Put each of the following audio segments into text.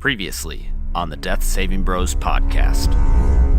Previously on the Death Saving Bros podcast.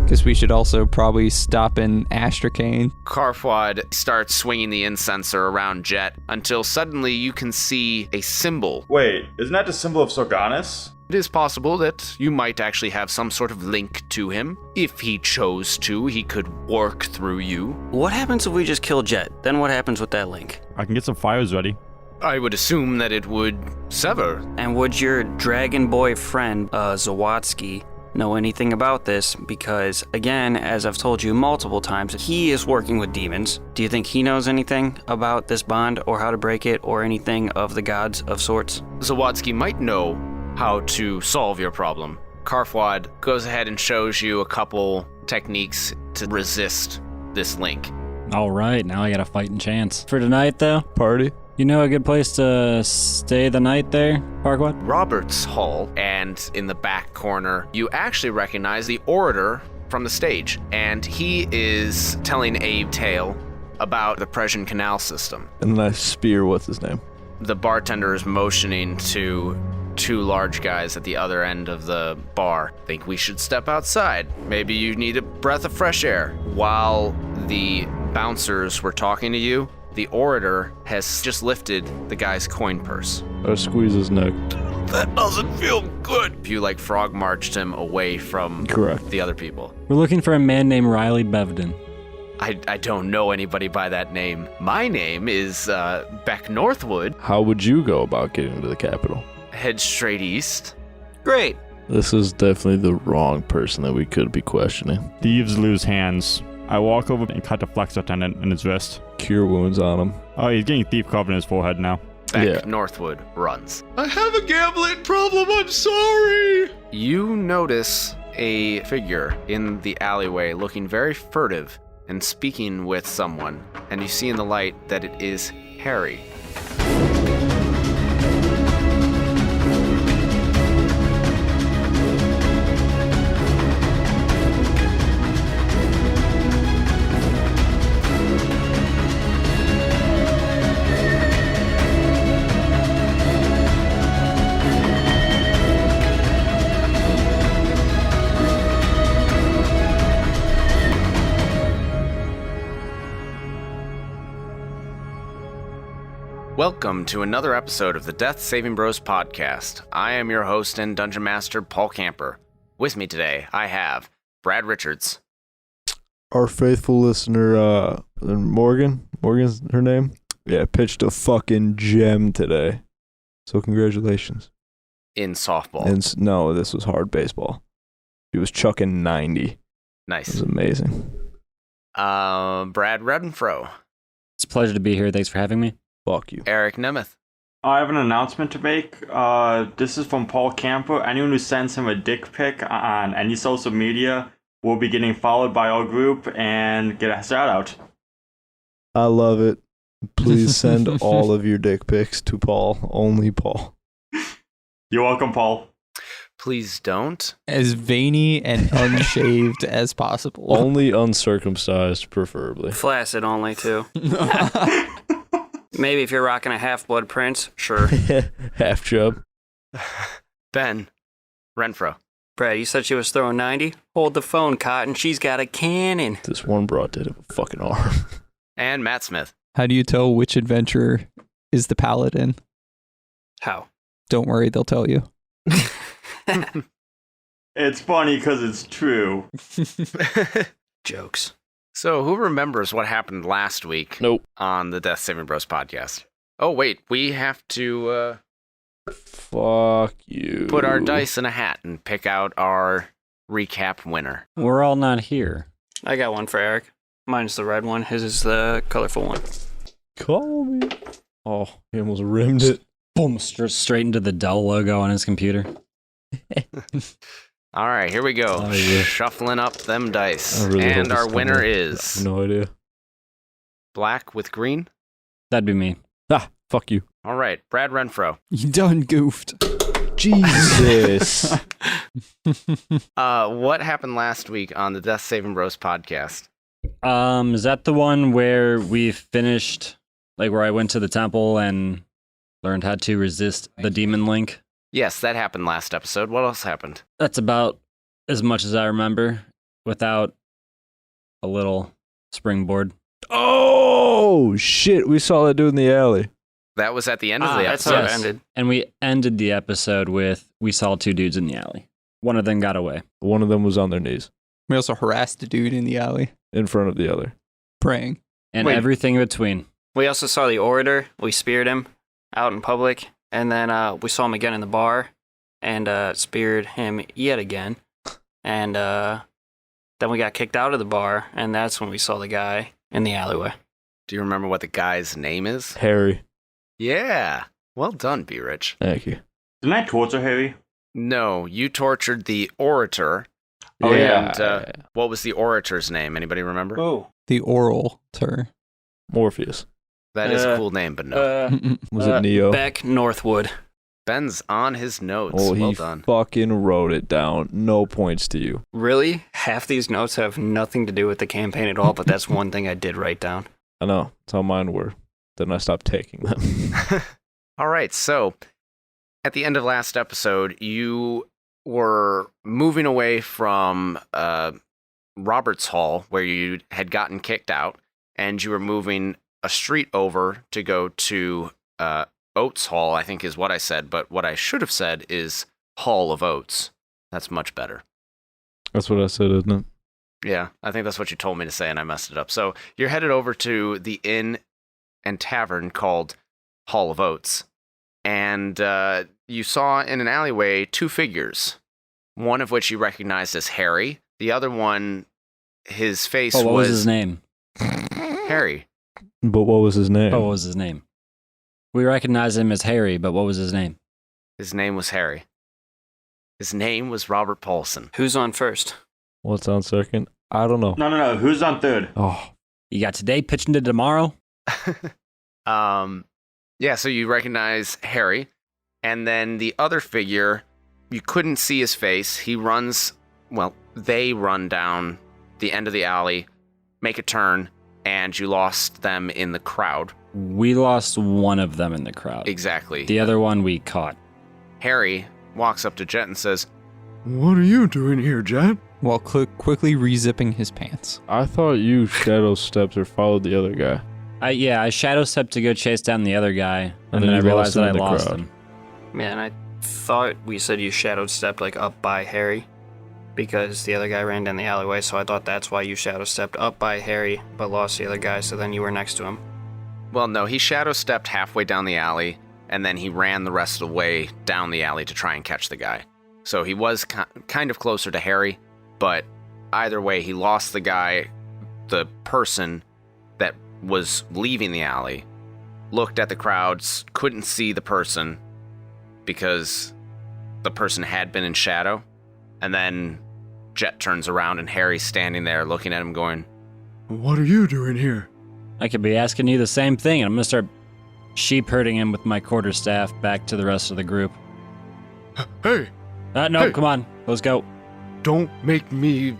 Because we should also probably stop in Astracane. Quoth starts swinging the incenser around Jet until suddenly you can see a symbol. Wait, isn't that the symbol of Sorganis? It is possible that you might actually have some sort of link to him. If he chose to, he could work through you. What happens if we just kill Jet? Then what happens with that link? I can get some fires ready. I would assume that it would sever. And would your dragon boy friend, Zawadzki, know anything about this? Because, again, as I've told you multiple times, he is working with demons. Do you think he knows anything about this bond or how to break it or anything of the gods of sorts? Zawadzki might know how to solve your problem. Quoth goes ahead and shows you a couple techniques to resist this link. All right, now I got a fighting chance. For tonight, though, Party. you know a good place to stay the night there, Parkwood? Robert's Hall, and in the back corner, you actually recognize the orator from the stage, and he is telling a tale about the Persian Canal system. And then I spear, what's his name? The bartender is motioning to two large guys at the other end of the bar. Think we should step outside. Maybe you need a breath of fresh air. While the bouncers were talking to you, the orator has just lifted the guy's coin purse. I squeeze his neck. That doesn't feel good. You frog marched him away from Correct. the other people. We're looking for a man named Riley Bevden. I don't know anybody by that name. My name is Beck Northwood. How would you go about getting to the capital? Head straight east. Great. This is definitely the wrong person that we could be questioning. Thieves lose hands. I walk over and cut the flex attendant in his wrist. Cure wounds on him. Oh, he's getting thief carved in his forehead now. Beck Northwood runs. I have a gambling problem, I'm sorry. You notice a figure in the alleyway looking very furtive and speaking with someone, and you see in the light that it is Harry. Welcome to another episode of the Death Saving Bros podcast. I am your host and Dungeon Master, Paul Camper. With me today, I have Brad Richards. Our faithful listener, Morgan's her name? Yeah, pitched a fucking gem today. So congratulations. In softball. No, this was hard baseball. He was chucking 90. It Nice. was amazing. Brad Renfro. It's a pleasure to be here. Thanks for having me. Fuck you. Eric Nemeth. I have an announcement to make. This is from Paul Camper. Anyone who sends him a dick pic on any social media will be getting followed by our group and get a shout out. I love it. Please send all of your dick pics to Paul. Only Paul. You're welcome, Paul. Please don't. As veiny and unshaved as possible. Only uncircumcised, preferably. Flaccid only, too. Maybe if you're rocking a half-blood prince, sure. Half chub. Ben Renfro. Brad, you said she was throwing 90? Hold the phone, Cotton. She's got a cannon. This one broad did have a fucking arm. And Matt Smith. How do you tell which adventurer is the paladin? How? Don't worry, they'll tell you. It's funny because it's true. Jokes. So, who remembers what happened last week Nope. on the Death Saving Bros podcast? Oh, wait, we have to Fuck you. put our dice in a hat and pick out our recap winner. We're all not here. I got one for Eric. Mine's the red one. His is the colorful one. Call me. Oh, he almost rimmed it. Boom, straight into the Dell logo on his computer. All right, here we go. Oh, yeah. Shuffling up them dice. I really hope And it's our winner coming. I is have no idea. black with green. That'd be me. Ah, fuck you. All right, Brad Renfro. You done goofed. Jesus. What happened last week on the Death Saving Bros podcast? Is that the one where we finished, like where I went to the temple and learned how to resist the demon link? Yes, that happened last episode. What else happened? That's about as much as I remember without a little springboard. Oh, shit. We saw that dude in the alley. That was at the end of the That's episode. how it ended. And we ended the episode with we saw 2 dudes in the alley. One of them got away. One of them was on their knees We also harassed a dude in the alley in front of the other. praying. And Wait. everything in between. We also saw the orator. We speared him out in public. And then we saw him again in the bar and speared him yet again. And then we got kicked out of the bar. And that's when we saw the guy in the alleyway. Do you remember what the guy's name is? Harry. Yeah. Well done, B. Rich. Thank you. Didn't I torture Harry? No, you tortured the orator. Oh, yeah. And what was the orator's name? Anybody remember? Oh. The oral tur. Morpheus. That is a cool name, but no. Was it Neo? Beck Northwood. Ben's on his notes. Oh, well he done. fucking wrote it down. No points to you. Really? Half these notes have nothing to do with the campaign at all, but that's one thing I did write down. I know. That's how mine were. Then I stopped taking them. All right, so at the end of last episode, you were moving away from Roberts Hall, where you had gotten kicked out, and you were moving a street over to go to Oates Hall, I think is what I said, but what I should have said is Hall of Oats. That's much better. That's what I said, isn't it? Yeah, I think that's what you told me to say, and I messed it up. So you're headed over to the inn and tavern called Hall of Oats, and you saw in an alleyway 2 figures, one of which you recognized as Harry. The other one, his face What was his name? Harry. But what was his name? What was his name? We recognized him as Harry, but what was his name? His name was Harry. His name was Robert Paulson. Who's on first? What's on second? I don't know. No. Who's on third? Oh, You got today pitching to tomorrow? Yeah, so you recognize Harry, and then the other figure, you couldn't see his face. He runs, well, they run down the end of the alley, make a turn, and you lost them in the crowd. We lost one of them in the crowd. Exactly. The other one we caught. Harry walks up to Jet and says, What are you doing here, Jet? While quickly rezipping his pants. I thought you shadow stepped or followed the other guy. I shadow stepped to go chase down the other guy, and then then I you realized lost him that I in the lost crowd. him. Man, I thought we said you shadow stepped like up by Harry because the other guy ran down the alleyway, so I thought that's why you shadow stepped up by Harry but lost the other guy, so then you were next to him. well, no, he shadow stepped halfway down the alley, and then he ran the rest of the way down the alley to try and catch the guy. So he was kind of closer to Harry, but either way, he lost the guy, the person that was leaving the alley, looked at the crowds, couldn't see the person because the person had been in shadow, and then Jet turns around and Harry's standing there looking at him going, What are you doing here? I could be asking you the same thing, and I'm gonna start sheep herding him with my quarterstaff back to the rest of the group. Hey, No, Hey. come on, let's go. don't make me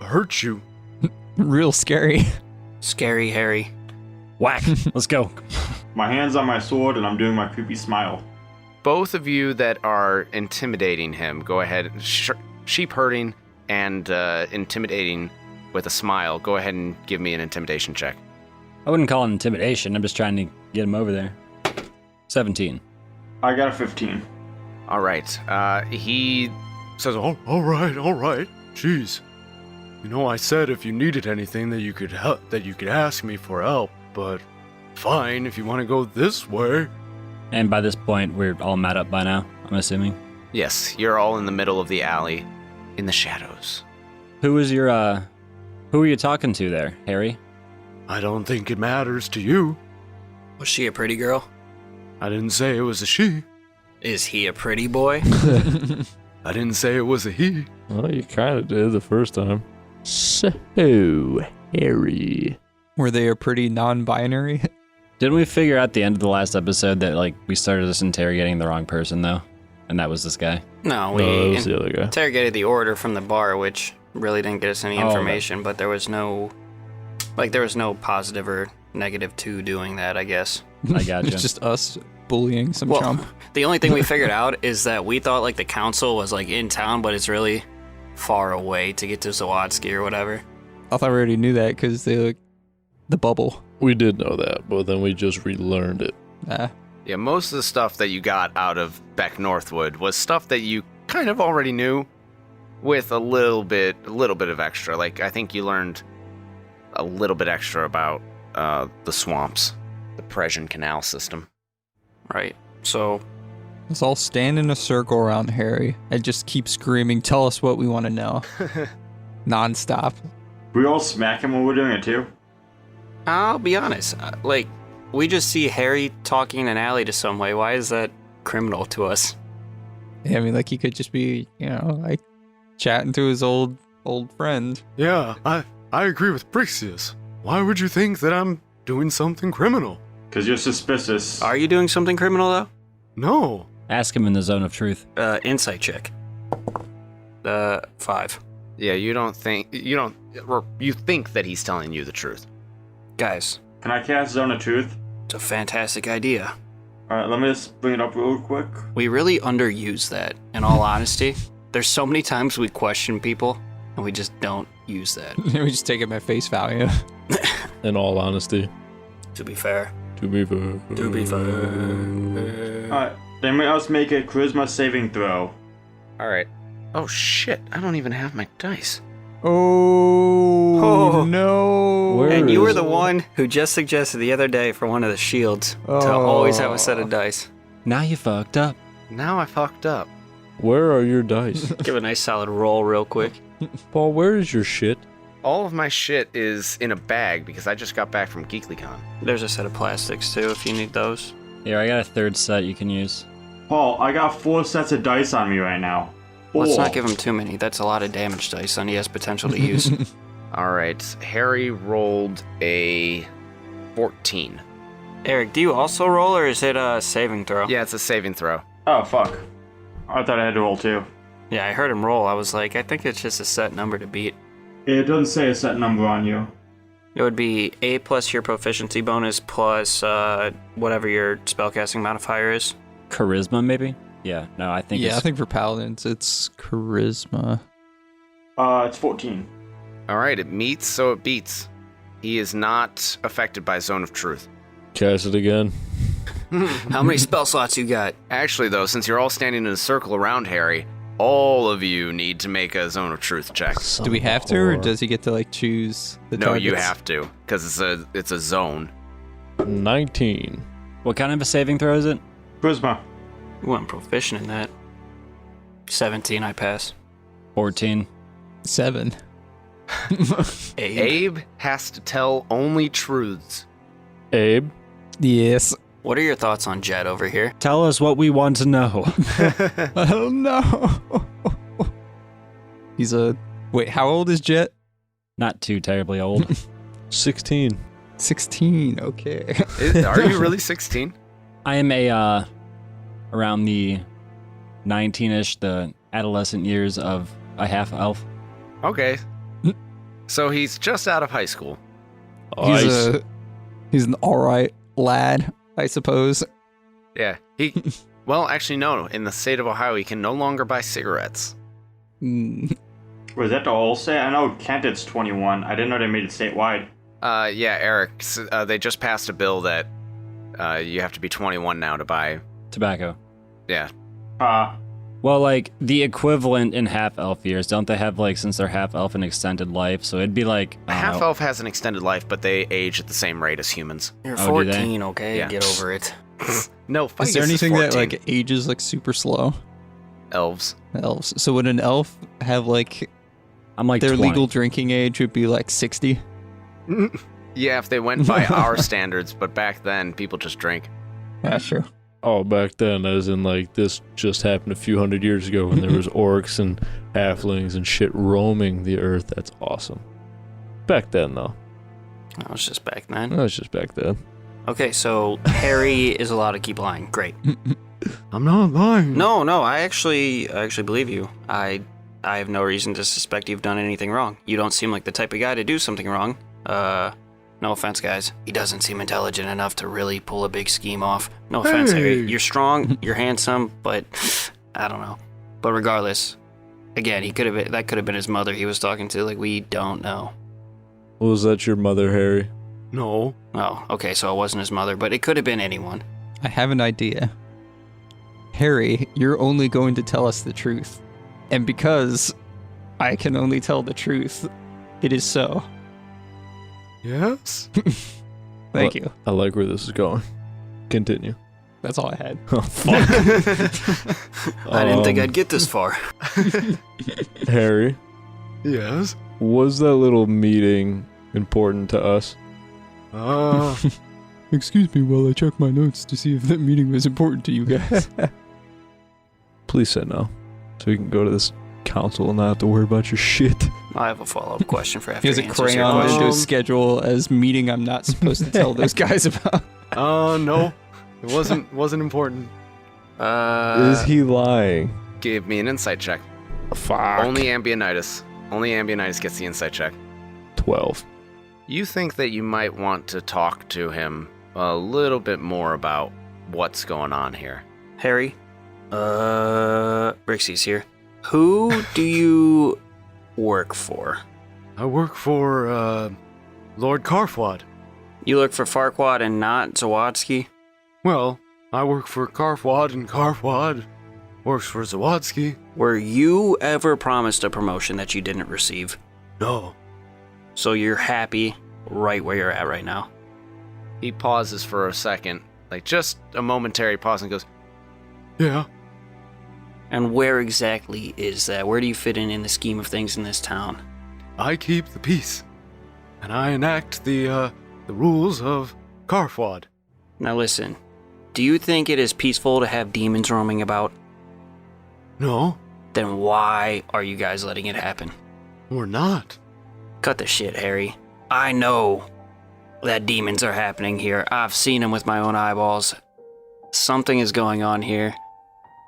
hurt you. Real scary. Scary Harry. Whack, let's go. My hand's on my sword and I'm doing my creepy smile. both of you that are intimidating him, go ahead, sheep herding and intimidating with a smile, go ahead and give me an intimidation check. I wouldn't call it intimidation, I'm just trying to get him over there. 17. I got a 15. All right. He Says, all right. Jeez. You know, I said if you needed anything that you could help, that you could ask me for help, but fine if you want to go this way. And by this point, we're all met up by now, I'm assuming. Yes, you're all in the middle of the alley, in the shadows. Who were you talking to there, Harry? I don't think it matters to you. Was she a pretty girl? I didn't say it was a she. Is he a pretty boy? I didn't say it was a he. Well, you kind of did the first time. So, Harry. Were they a pretty non-binary? Didn't we figure out at the end of the last episode that, like, we started us interrogating the wrong person, though? And that was this guy? No, No, we that was the other guy. interrogated the orator from the bar, which really didn't get us any Oh, information, but there was no positive or negative to doing that, I guess. I gotcha. It's just us bullying some Well, chump. the only thing we figured out is that we thought like the council was like in town, but it's really far away to get to Zawatsky or whatever. I thought we already knew that because they like the bubble. We did know that, but then we just relearned it. Yeah, most of the stuff that you got out of Beck Northwood was stuff that you kind of already knew, with a little bit of extra. Like, I think you learned a little bit extra about the swamps, the Presian Canal system. Right. So Let's all stand in a circle around Harry and just keep screaming, tell us what we want to know. Non-stop. We all smack him when we're doing it too. I'll be honest. Like, we just see Harry talking in an alley to some way. Why is that criminal to us? Yeah, I mean, like, he could just be, you know, like, chatting to his old friend. Yeah, I agree with Brixius. Why would you think that I'm doing something criminal? Because you're suspicious. Are you doing something criminal, though? No. Ask him in the zone of truth. Insight check. 5. Yeah, you think that he's telling you the truth. Guys, Can I cast Zone of Truth? it's a fantastic idea. Alright, let me just bring it up real quick. We really underuse that, in all honesty. There's so many times we question people, and we just don't use that. We just take him at face value. In all honesty. To be fair. To be fair. To be fair. Alright, then we must make a charisma saving throw. Alright. Oh shit, I don't even have my dice. Oh, no. Where And you were is the it? one who just suggested the other day for one of the shields to always have a set of dice. Now you fucked up. Now I fucked up. Where are your dice? Give a nice solid roll real quick. Paul, where is your shit? All of my shit is in a bag because I just got back from GeeklyCon. There's a set of plastics too if you need those. Here, I got a third set you can use. Paul, I got 4 sets of dice on me right now. Let's 4. not give him too many. That's a lot of damage dice and he has potential to use. Alright, Harry rolled a 14. Eric, do you also roll or is it a saving throw? Yeah, it's a saving throw. Oh, fuck. I thought I had to roll 2. Yeah, I heard him roll. I was like, I think it's just a set number to beat. It doesn't say a set number on you. It would be 8 plus your proficiency bonus plus whatever your spellcasting modifier is. Charisma, maybe? Yeah, no, I think Yeah, I it's... think for paladins, it's charisma. It's 14. Alright, it meets, so it beats. He is not affected by Zone of Truth. Cast it again. How many spell slots you got? Actually, though, since you're all standing in a circle around Harry, all of you need to make a Zone of Truth check. Do we have to, or does he get to, like, choose the No, targets? you have to, because it's a zone. 19. What kind of a saving throw is it? Charisma. You weren't proficient in that. 17, I pass. 14. 7. Abe has to tell only truths. Abe? Yes. What are your thoughts on Jet over here? Tell us what we want to know. I don't know. He's a... Wait, how old is Jet? Not too terribly old. 16. 16, okay. Are you really 16? I am a, around the 19-ish, the adolescent years of a half-elf. Okay. So he's just out of high school. He's an alright lad, I suppose. Yeah. Well, actually, no. In the state of Ohio, he can no longer buy cigarettes. Mm. Was that the whole state? I know Kent it's 21. I didn't know they made it statewide. Yeah, Eric. They just passed a bill that you have to be 21 now to buy. Tobacco. Yeah. Well, like, the equivalent in half-elf years, don't they have, like, since they're half-elf, an extended life? So it'd be like... I don't Half know. elf has an extended life, but they age at the same rate as humans. You're Oh, do they? 14, okay? Yeah. Get over it. No, Is there Figus anything that, 14. like, ages, like, super slow? Elves? Elves. So would an elf have, like, I'm like their 20. legal drinking age would be, like, 60? Yeah, if they went by our standards, but back then, people just drink. Yeah, sure. Oh, back then, as in, like, this just happened a few hundred years ago when there was orcs and halflings and shit roaming the earth. That's awesome. Back then, though. That was just back then. That was just back then. Okay, so Harry is allowed to keep lying. Great. I'm not lying. No, I actually believe you. I have no reason to suspect you've done anything wrong. You don't seem like the type of guy to do something wrong. No offense, guys. He doesn't seem intelligent enough to really pull a big scheme off. No offense, Harry. You're strong, you're handsome, but I don't know. But regardless, again, that could have been his mother he was talking to. Like, we don't know. Was that your mother, Harry? No. Oh, okay, so it wasn't his mother, but it could have been anyone. I have an idea. Harry, you're only going to tell us the truth. And because I can only tell the truth, it is so. Yes? Thank you. I like where this is going. Continue. That's all I had. Oh, fuck. I didn't think I'd get this far. Harry, Yes? was that little meeting important to us? Excuse me while I check my notes to see if that meeting was important to you guys. Please say no. So we can go to this council and not have to worry about your shit. I have a follow-up question for after He has a answers your crayon question. into his schedule as meeting I'm not supposed to tell those guys about. No. It wasn't important. Is he lying? Give me an insight check. Fuck. Only Ambionitis. Only Ambionitis gets the insight check. 12. You think that you might want to talk to him a little bit more about what's going on here. Harry? Brixie's here. Who do you work for? I work for, Lord Karfwad. You look for Farquaad and not Zawadsky? Well, I work for Karfwad, and Karfwad works for Zawadsky. Were you ever promised a promotion that you didn't receive? No. So you're happy right where you're at right now? He pauses for a second, like just a momentary pause, and goes, Yeah. And where exactly is that? Where do you fit in the scheme of things in this town? I keep the peace, and I enact the rules of Karfwad. Now listen, do you think it is peaceful to have demons roaming about? No, Then why are you guys letting it happen? we're not. Cut the shit, Harry. I know that demons are happening here. I've seen them with my own eyeballs. Something is going on here.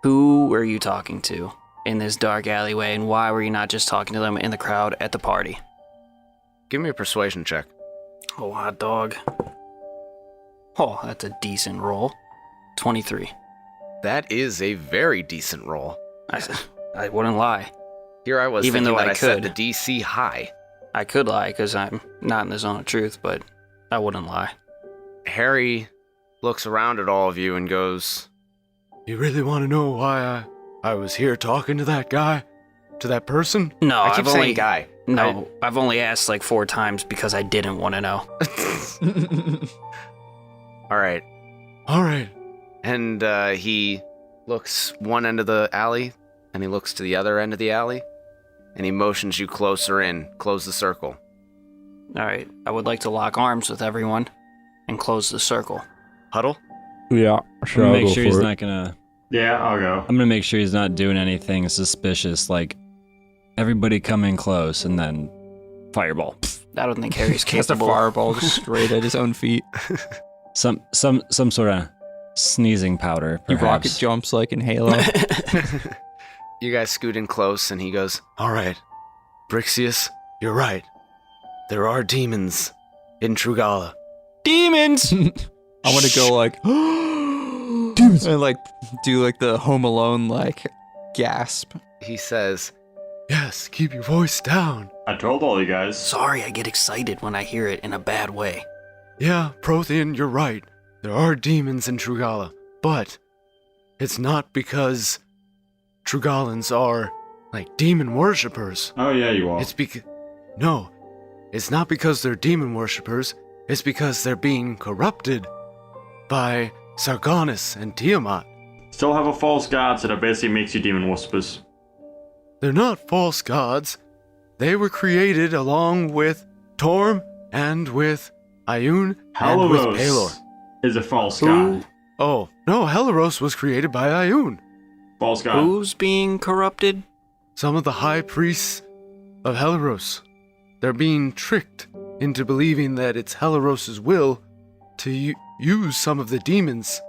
Who were you talking to in this dark alleyway, and why were you not just talking to them in the crowd at the party? give me a persuasion check. Oh, hot dog. Oh, that's a decent roll. 23. That is a very decent roll. I wouldn't lie. Here I was Even thinking though that I I set could. the DC high. I could lie because I'm not in the zone of truth, but I wouldn't lie. Harry looks around at all of you and goes, You really want to know why I was here talking to that guy? To that person? No, I keep I've saying only guy. No, I've only asked like 4 times because I didn't want to know. All right. All right. And he looks one end of the alley, and he looks to the other end of the alley, and he motions you closer in. Close the circle. All right, I would like to lock arms with everyone and close the circle. Huddle? Yeah, I'm sure. gonna I'll make go sure for he's it. not gonna. Yeah, I'll go. I'm gonna make sure he's not doing anything suspicious, like everybody come in close and then fireball. I don't think Harry's Cast a capable. fireball just straight at his own feet. Some sort of sneezing powder. He rocket Perhaps. jumps like in Halo. You guys scoot in close, and he goes, All right. Brixius, you're right. There are demons in Trugala. Demons! I want to go like, demons, and like do like the Home Alone like gasp. he says, Yes, keep your voice down. I told all you guys. Sorry, I get excited when I hear it in a bad way. Yeah, Prothean, you're right. There are demons in Trugala, but it's not because Trugalans are like demon worshippers. Oh yeah, you are. It's because no, it's not because they're demon worshippers. It's because they're being corrupted by Sargonis and Tiamat. Still have a false god, so that basically makes you demon worshippers. They're not false gods. They were created along with Torm and with Ayun and with Pelor. Halaros is a false god. Oh, no, Helaros was created by Ayun. False god. Who's being corrupted? Some of the high priests of Helaros. They're being tricked into believing that it's Helaros's will to use some of the demons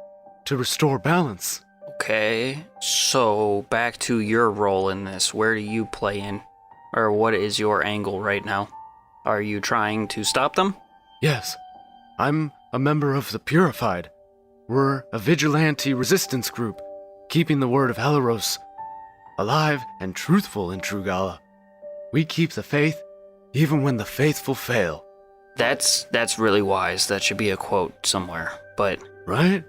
to restore balance. Okay, so back to your role in this. Where do you play in? Or what is your angle right now? Are you trying to stop them? Yes, I'm a member of the Purified. We're a vigilante resistance group, keeping the word of Helaros alive and truthful in Trugala. We keep the faith, even when the faithful fail. That's really wise. That should be a quote somewhere. But Right?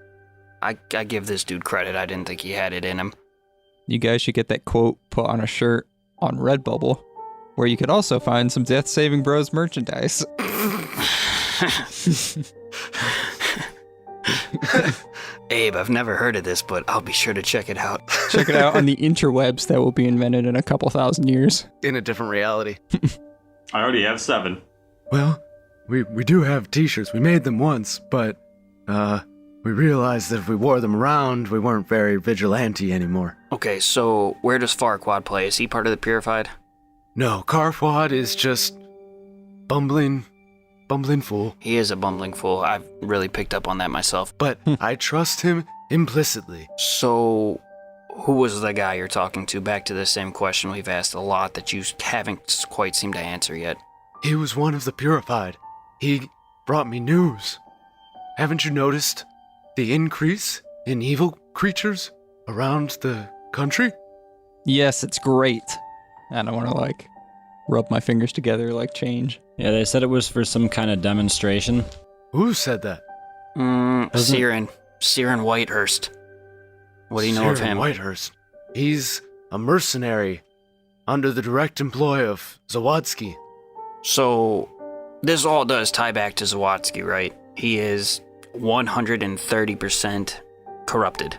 I give this dude credit. I didn't think he had it in him. You guys should get that quote put on a shirt on Redbubble, where you could also find some Death Saving Bros merchandise. Abe, I've never heard of this, but I'll be sure to check it out. Check it out on the interwebs that will be invented in a couple thousand years. In a different reality. I already have 7. Well, we do have t-shirts. We made them once, but we realized that if we wore them around, we weren't very vigilante anymore. Okay, so where does Farquaad play? Is he part of the Purified? No, Karfwad is just bumbling fool. He is a bumbling fool. I've really picked up on that myself. But I trust him implicitly. So, who was the guy you're talking to? Back to the same question we've asked a lot that you haven't quite seemed to answer yet. He was one of the Purified. He brought me news. Haven't you noticed the increase in evil creatures around the country? Yes, it's great. I don't want to, rub my fingers together like change. Yeah, they said it was for some kind of demonstration. Who said that? Siren Whitehurst. What do you know of him? Whitehurst. He's a mercenary under the direct employ of Zawadsky. So, this all does tie back to Zawadsky, right? He is 130% corrupted.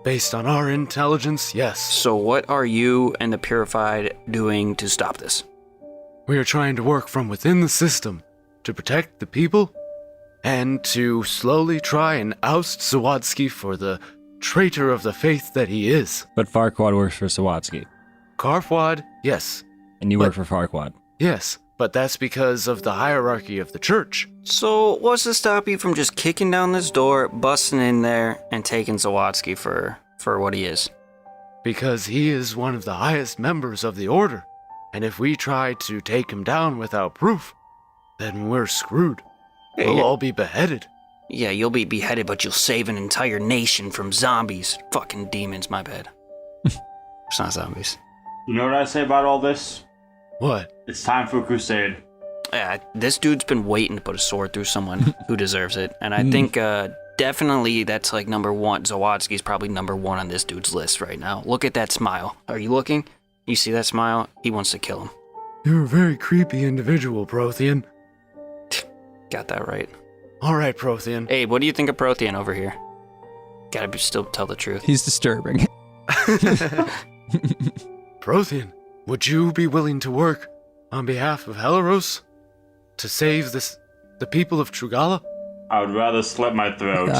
Based on our intelligence, yes. So what are you and the Purified doing to stop this? We are trying to work from within the system to protect the people and to slowly try and oust Zawadsky for the traitor of the faith that he is. But Farquaad works for Sawatsky. Karfwad, yes. And you work for Farquaad. Yes, but that's because of the hierarchy of the church. So what's to stop you from just kicking down this door, busting in there, and taking Zawadsky for what he is? Because he is one of the highest members of the order. And if we try to take him down without proof, then we're screwed. We'll all be beheaded. Yeah, you'll be beheaded, but you'll save an entire nation from zombies. Fucking demons, my bad. It's not zombies. You know what I say about all this? What? It's time for a crusade. Yeah, this dude's been waiting to put a sword through someone who deserves it. And I think definitely that's like number one. Zawadsky's probably number one on this dude's list right now. Look at that smile. Are you looking? You see that smile? He wants to kill him. You're a very creepy individual, Prothean. Got that right. All right, Prothean. Hey, what do you think of Prothean over here? Gotta still tell the truth. He's disturbing. Prothean, would you be willing to work on behalf of Helaros to save the people of Trugala? I would rather slit my throat.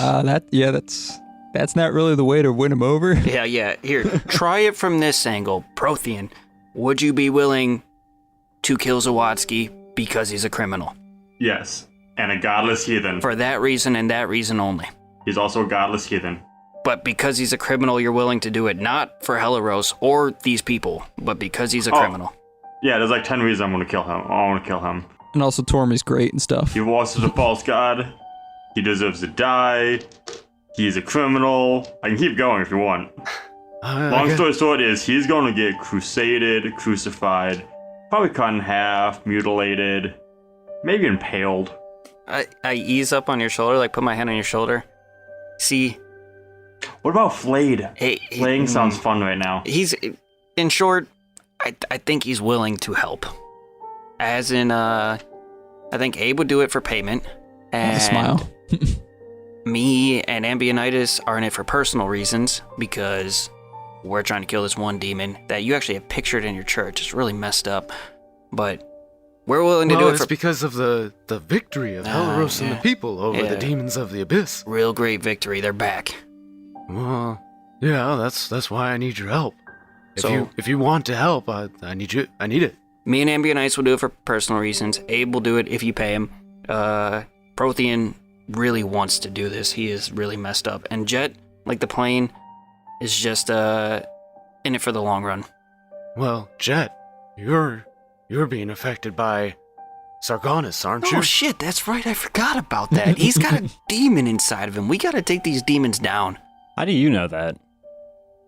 That's not really the way to win him over. Yeah. Here, try it from this angle. Prothean, would you be willing to kill Zawadsky because he's a criminal? Yes, and a godless heathen. For that reason and that reason only. He's also a godless heathen. But because he's a criminal, you're willing to do it not for Helaros or these people, but because he's a criminal. Yeah, there's like 10 reasons I'm gonna kill him. I want to kill him. And also Tormy's great and stuff. He worships a false god. He deserves to die. He's a criminal. I can keep going if you want. Long story short is he's going to get crusaded, crucified, probably cut in half, mutilated, maybe impaled. I ease up on your shoulder, like put my hand on your shoulder. See? What about flayed? Flaying sounds fun right now. He's, in short, I think he's willing to help. As in, I think Abe would do it for payment. And a smile. Me and Ambionitis are in it for personal reasons because we're trying to kill this one demon that you actually have pictured in your church. It's really messed up. But we're willing to do it it's for... because of the victory of Helaros and the people over the demons of the abyss. Real great victory. They're back. Well, yeah, that's why I need your help. If you want to help, I need it. Me and Ambionites will do it for personal reasons. Abe will do it if you pay him. Prothean really wants to do this. He is really messed up. And Jet, like the plane, is just in it for the long run. Well, Jet, you're being affected by Sargonis, aren't you? Oh shit, that's right. I forgot about that. He's got a demon inside of him. We gotta take these demons down. How do you know that?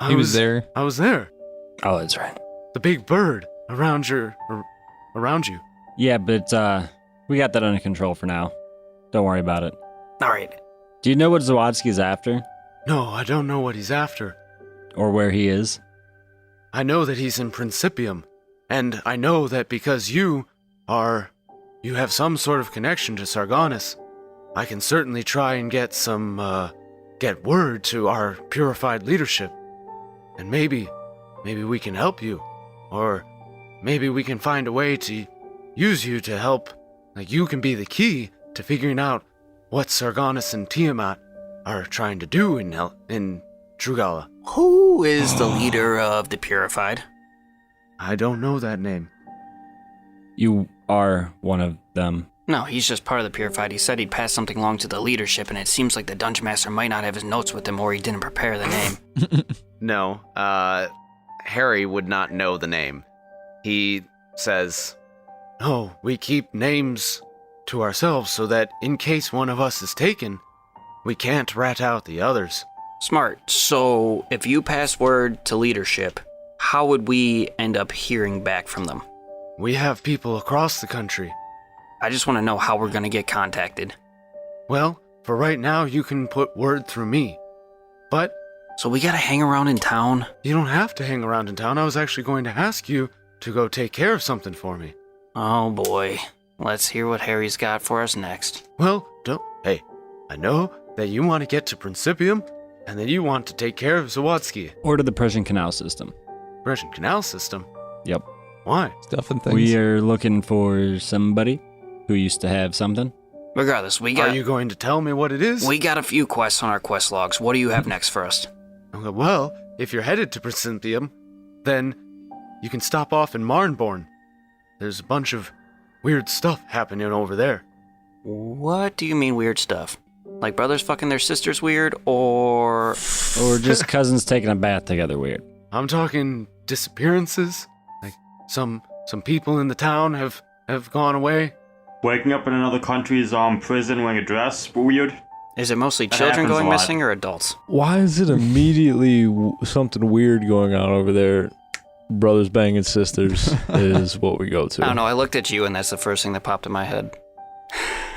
He was there. I was there. Oh, that's right. The big bird around you. Yeah, but we got that under control for now. Don't worry about it. All right. Do you know what Zawadzki's after? No, I don't know what he's after. Or where he is? I know that he's in Principium, and I know that because you have some sort of connection to Sargonis, I can certainly try and get get word to our purified leadership. And maybe we can help you. Or maybe we can find a way to use you to help. Like, you can be the key to figuring out what Sargonis and Tiamat are trying to do in Trugala. Who is the leader of the Purified? I don't know that name. You are one of them. No, he's just part of the Purified. He said he'd pass something along to the leadership, and it seems like the Dungeon Master might not have his notes with him, or he didn't prepare the name. No, Harry would not know the name. He says, No, we keep names to ourselves so that in case one of us is taken, we can't rat out the others. Smart. So, if you pass word to leadership, how would we end up hearing back from them? We have people across the country. I just want to know how we're going to get contacted. Well, for right now, you can put word through me. But So we got to hang around in town? you don't have to hang around in town. I was actually going to ask you to go take care of something for me. Oh boy. Let's hear what Harry's got for us next. Well, hey, I know that you want to get to Principium, and that you want to take care of Zawadsky. Or to the Persian Canal System. Russian Canal System? Yep. Why? Stuff and things. We are looking for somebody who used to have something. Regardless, Are you going to tell me what it is? we got a few quests on our quest logs. What do you have next for us? Okay, well, if you're headed to Principium, then you can stop off in Marnborn. There's a bunch of weird stuff happening over there. What do you mean weird stuff? Like brothers fucking their sisters weird, or... Or just cousins taking a bath together weird. I'm talking disappearances. Like, some people in the town have gone away. Waking up in another country's prison wearing a dress, weird. Is it mostly That children happens going a lot. missing or adults? Why is it immediately something weird going on over there? Brothers banging sisters is what we go to. I don't know, I looked at you and that's the first thing that popped in my head.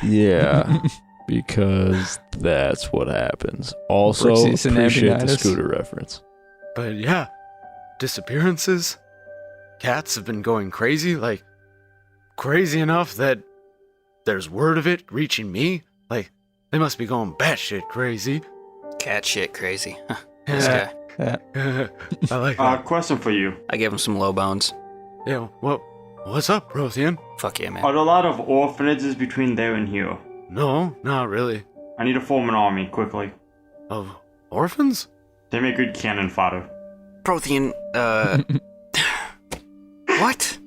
Yeah, because that's what happens. Also, Brooksies and appreciate the Abinitis. Scooter reference. But yeah, disappearances. Cats have been going crazy, like crazy enough that there's word of it reaching me. Like, they must be going batshit crazy. Cat shit crazy. This Yeah. guy. I like that. Question for you. I gave him some low bones. Yeah, what's up, Rothian? Fuck yeah, man. Are there a lot of orphanages between there and here? No, not really. I need to form an army, quickly. Of orphans? They make good cannon fodder. Prothean, what?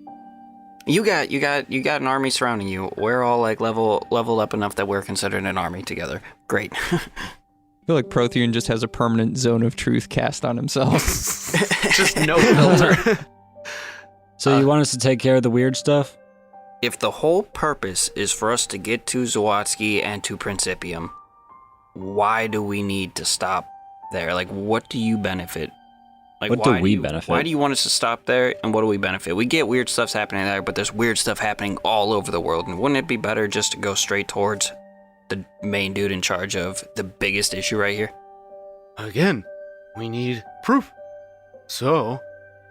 You got an army surrounding you. We're all like leveled up enough that we're considered an army together. Great. I feel like Prothean just has a permanent zone of truth cast on himself. Just no filter. So you want us to take care of the weird stuff? If the whole purpose is for us to get to Zawadsky and to Principium, why do we need to stop there? Like, what do you benefit? Like, What do why we you- benefit? Why do you want us to stop there, and what do we benefit? We get weird stuff's happening there, but there's weird stuff happening all over the world, and wouldn't it be better just to go straight towards the main dude in charge of the biggest issue right here? Again, we need proof. So,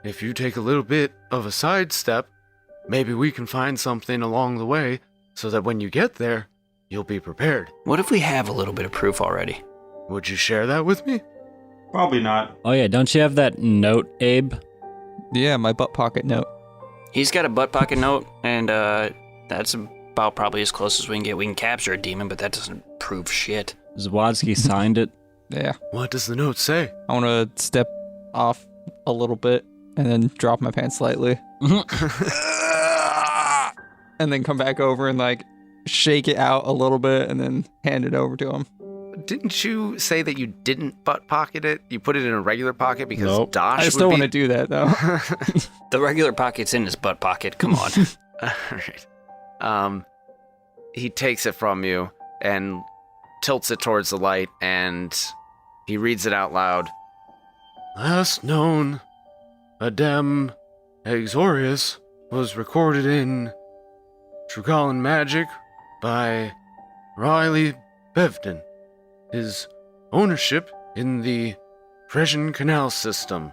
if you take a little bit of a sidestep, maybe we can find something along the way so that when you get there, you'll be prepared. What if we have a little bit of proof already? Would you share that with me? Probably not. Oh yeah, don't you have that note, Abe? Yeah, my butt pocket note. He's got a butt pocket note, and that's about probably as close as we can get. We can capture a demon, but that doesn't prove shit. Zawadsky signed it. Yeah. What does the note say? I want to step off a little bit and then drop my pants slightly. And then come back over and like shake it out a little bit and then hand it over to him. Didn't you say that you didn't butt pocket it? You put it in a regular pocket because Nope. Dosh I would still be... want to do that though. The regular pocket's in his butt pocket. Come on. Alright. He takes it from you and tilts it towards the light, and he reads it out loud. Last known, Adem Exorius was recorded in Trugalan Magic by Riley Bevden. His ownership in the Presian Canal System,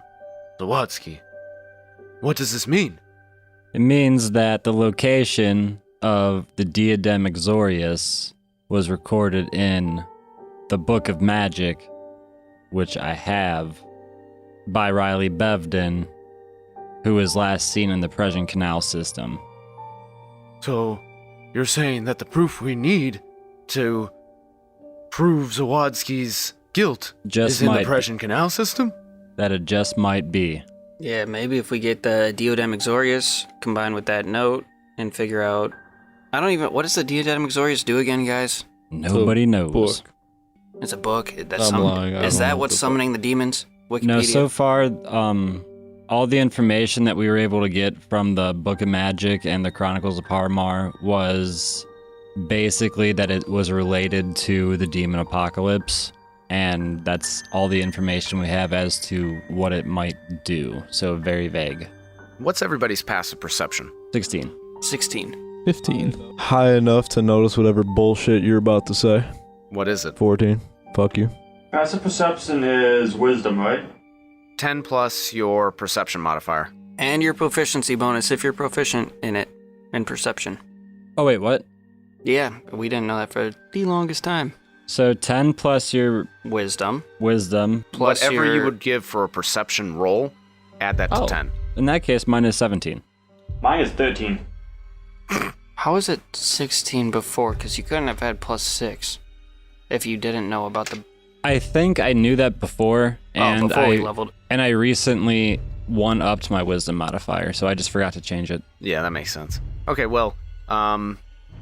Zawatsky. What does this mean? It means that the location of the Diadem Exorius was recorded in the Book of Magic, which I have, by Riley Bevden, who was last seen in the Presian Canal System. So, you're saying that the proof we need to prove Zawadsky's guilt Just is in the might- Presian Canal System? That it just might be. Yeah, maybe if we get the Diadem Exorius combined with that note and figure out... what does the Diadem Exorius do again, guys? Nobody knows. Book. It's a book? I'm lying. I Is don't that know what's the summoning the demons? Wikipedia? No, so far, all the information that we were able to get from the Book of Magic and the Chronicles of Parmar was basically that it was related to the demon apocalypse, and that's all the information we have as to what it might do. So very vague. What's everybody's passive perception? 16. 16. 15. High enough to notice whatever bullshit you're about to say. What is it? 14. Fuck you. Passive perception is wisdom, right? 10 plus your perception modifier. And your proficiency bonus if you're proficient in it, in perception. Oh, wait, what? Yeah, we didn't know that for the longest time. So 10 plus your Wisdom. wisdom. Plus Whatever you your- would give for a perception roll, add that to Oh. 10. In that case, mine is 17. Mine is 13. How is it 16 before? Because you couldn't have had plus 6 if you didn't know about the... I think I knew that before, and before we I leveled. and I recently one-upped my wisdom modifier, so I just forgot to change it. Yeah, that makes sense. Okay, well,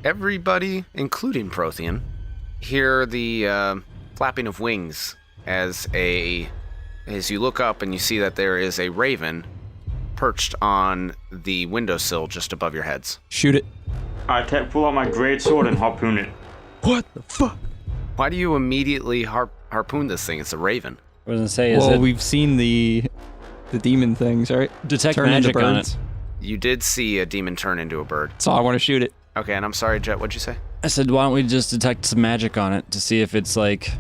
everybody, including Prothean, hear the flapping of wings as you look up and you see that there is a raven perched on the windowsill just above your heads. Shoot it. I pull out my great sword and harpoon it. What the fuck? Why do you immediately harpoon this thing? It's a raven. I was gonna say, is Well, it we've seen the demon things, right? detect Turn into magic on birds. it? You did see a demon turn into a bird. So I want to shoot it. Okay, and I'm sorry, Jet, what'd you say? I said, why don't we just detect some magic on it to see if it's like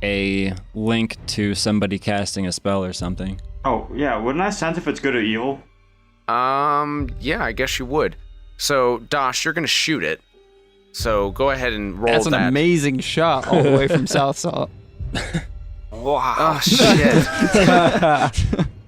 a link to somebody casting a spell or something? Oh, yeah, wouldn't I sense if it's good or evil? Yeah, I guess you would. So, Dosh, you're gonna shoot it. So go ahead and roll That's an that. amazing shot all the way from South Salt. Wow. Oh, shit.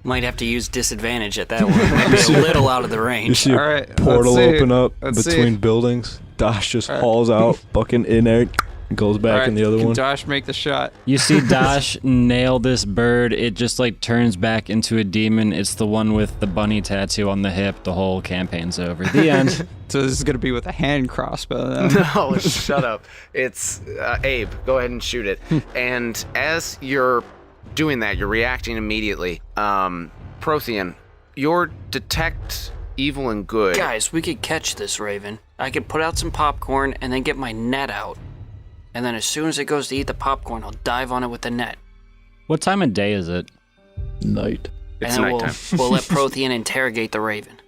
Might have to use disadvantage at that one. Might be a little out of the You range. see a All right, portal let's see. open up Let's between see. buildings. Dash just All right. hauls out, fucking in there, and goes back All right, in the other can one. Josh make the shot? You see Dash nail this bird. It just like turns back into a demon. It's the one with the bunny tattoo on the hip. The whole campaign's over. The end. So this is gonna be with a hand crossbow then. No, shut up. It's Abe. Go ahead and shoot it. And as you're doing that, you're reacting immediately. Prothean, your detect evil and good. Guys, we could catch this raven. I could put out some popcorn and then get my net out. And then as soon as it goes to eat the popcorn, I'll dive on it with the net. What time of day is it? Night. It's and then nighttime. we'll let Prothean interrogate the raven.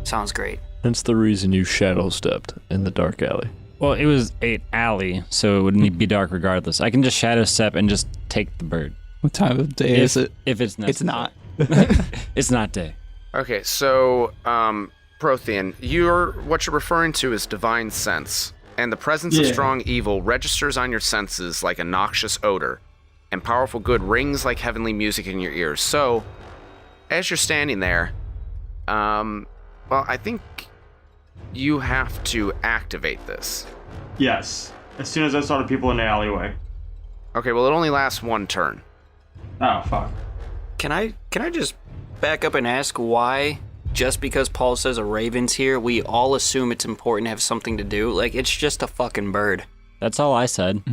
Sounds great. Hence the reason you shadow stepped in the dark alley. Well, it was an alley, so it wouldn't be dark regardless. I can just shadow step and just take the bird. What time of day is it? If it's necessary. It's not. It's not day. Okay, so Prothean, what you're referring to is divine sense, and the presence of strong evil registers on your senses like a noxious odor, and powerful good rings like heavenly music in your ears. So, as you're standing there, well, I think you have to activate this. Yes. As soon as I saw the people in the alleyway. Okay, well, it only lasts one turn. Oh, fuck. Can I just back up and ask why, just because Paul says a raven's here, we all assume it's important to have something to do? Like, it's just a fucking bird. That's all I said.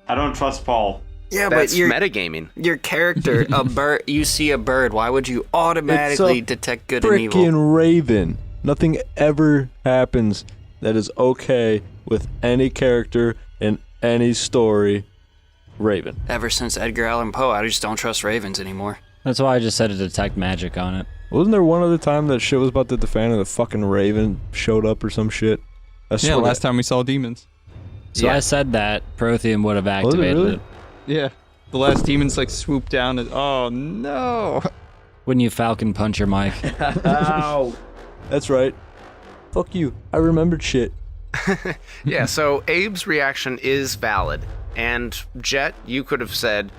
I don't trust Paul. Yeah, That's but metagaming. your character, a bird, you see a bird, why would you automatically It's a detect good and evil? Freaking raven. Nothing ever happens that is okay with any character in any story. Raven. Ever since Edgar Allan Poe, I just don't trust ravens anymore. That's why I just said to detect magic on it. Wasn't there one other time that shit was about to hit the fan and the fucking Raven showed up or some shit? Yeah, last time we saw demons. So I said that Prothean would have activated really? it. Yeah. The last demons like swoop down and oh no. Wouldn't you falcon punch your mic? Ow. That's right. Fuck you. I remembered shit. Yeah, so Abe's reaction is valid. And Jet, you could have said,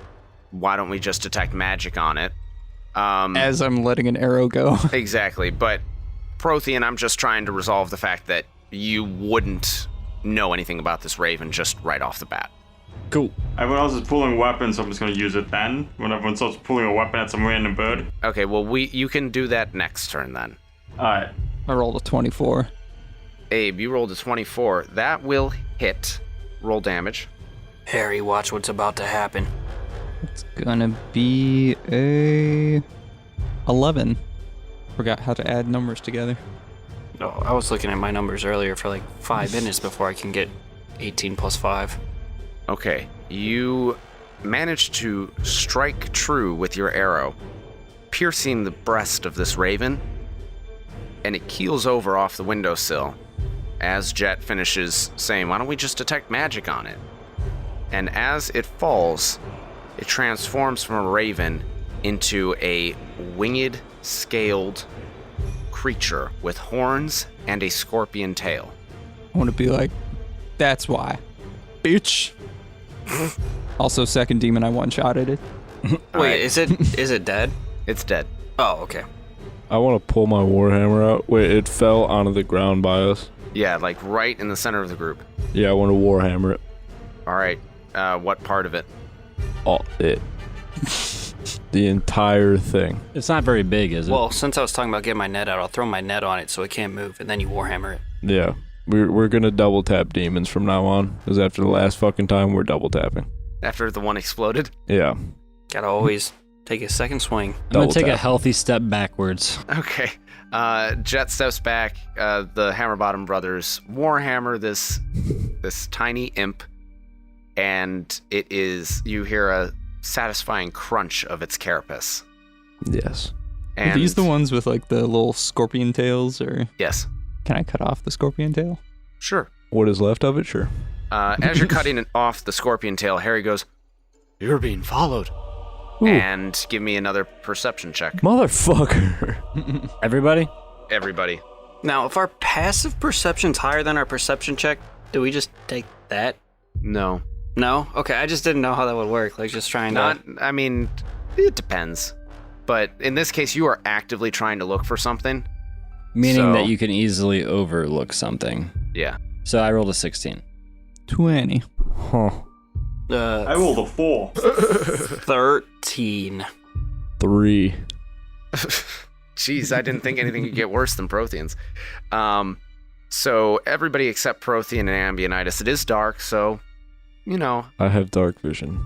why don't we just detect magic on it? As I'm letting an arrow go. Exactly, but Prothean, I'm just trying to resolve the fact that you wouldn't know anything about this Raven just right off the bat. Cool. Everyone else is pulling weapons, so I'm just going to use it then. When everyone starts pulling a weapon at some random bird. Okay, well, you can do that next turn then. Alright. I rolled a 24. Abe, you rolled a 24. That will hit. Roll damage. Harry, watch what's about to happen. It's gonna be a 11. Forgot how to add numbers together. No, I was looking at my numbers earlier for like 5 minutes before I can get 18 plus 5. Okay, you managed to strike true with your arrow, piercing the breast of this Raven, and it keels over off the windowsill as Jet finishes saying, why don't we just detect magic on it? And as it falls, it transforms from a raven into a winged, scaled creature with horns and a scorpion tail. I want to be like, that's why. Bitch. Also, second demon, I one-shotted it. Wait, is it dead? It's dead. Oh, okay. I want to pull my warhammer out. Wait, it fell onto the ground by us. Yeah, like right in the center of the group. Yeah, I want to warhammer it. All right, what part of it? All it. The entire thing. It's not very big, is it? Well, since I was talking about getting my net out, I'll throw my net on it so it can't move, and then you warhammer it. Yeah. We're gonna double tap demons from now on, because after the last fucking time, we're double tapping. After the one exploded? Yeah. Gotta always take a second swing. I'm gonna take a tap. healthy step backwards. Okay. Jet steps back. The Hammerbottom brothers warhammer this tiny imp, and you hear a satisfying crunch of its carapace. Yes. And Are these the ones with like the little scorpion tails, or Yes. can I cut off the scorpion tail? Sure. What is left of it? Sure. As you're cutting off the scorpion tail, Harry goes, You're being followed. and give me another perception check. Motherfucker. Everybody? Everybody. Now, if our passive perception's higher than our perception check, do we just take that? No. No? Okay, I just didn't know how that would work. Like, just trying I mean, it depends. But in this case, you are actively trying to look for something. Meaning So- that you can easily overlook something. Yeah. So I rolled a 16. 20. Huh. I rolled a 4. 13. 3. Jeez, I didn't think anything could get worse than Protheans. So everybody except Prothean and Ambionitis. It is dark, so, I have dark vision.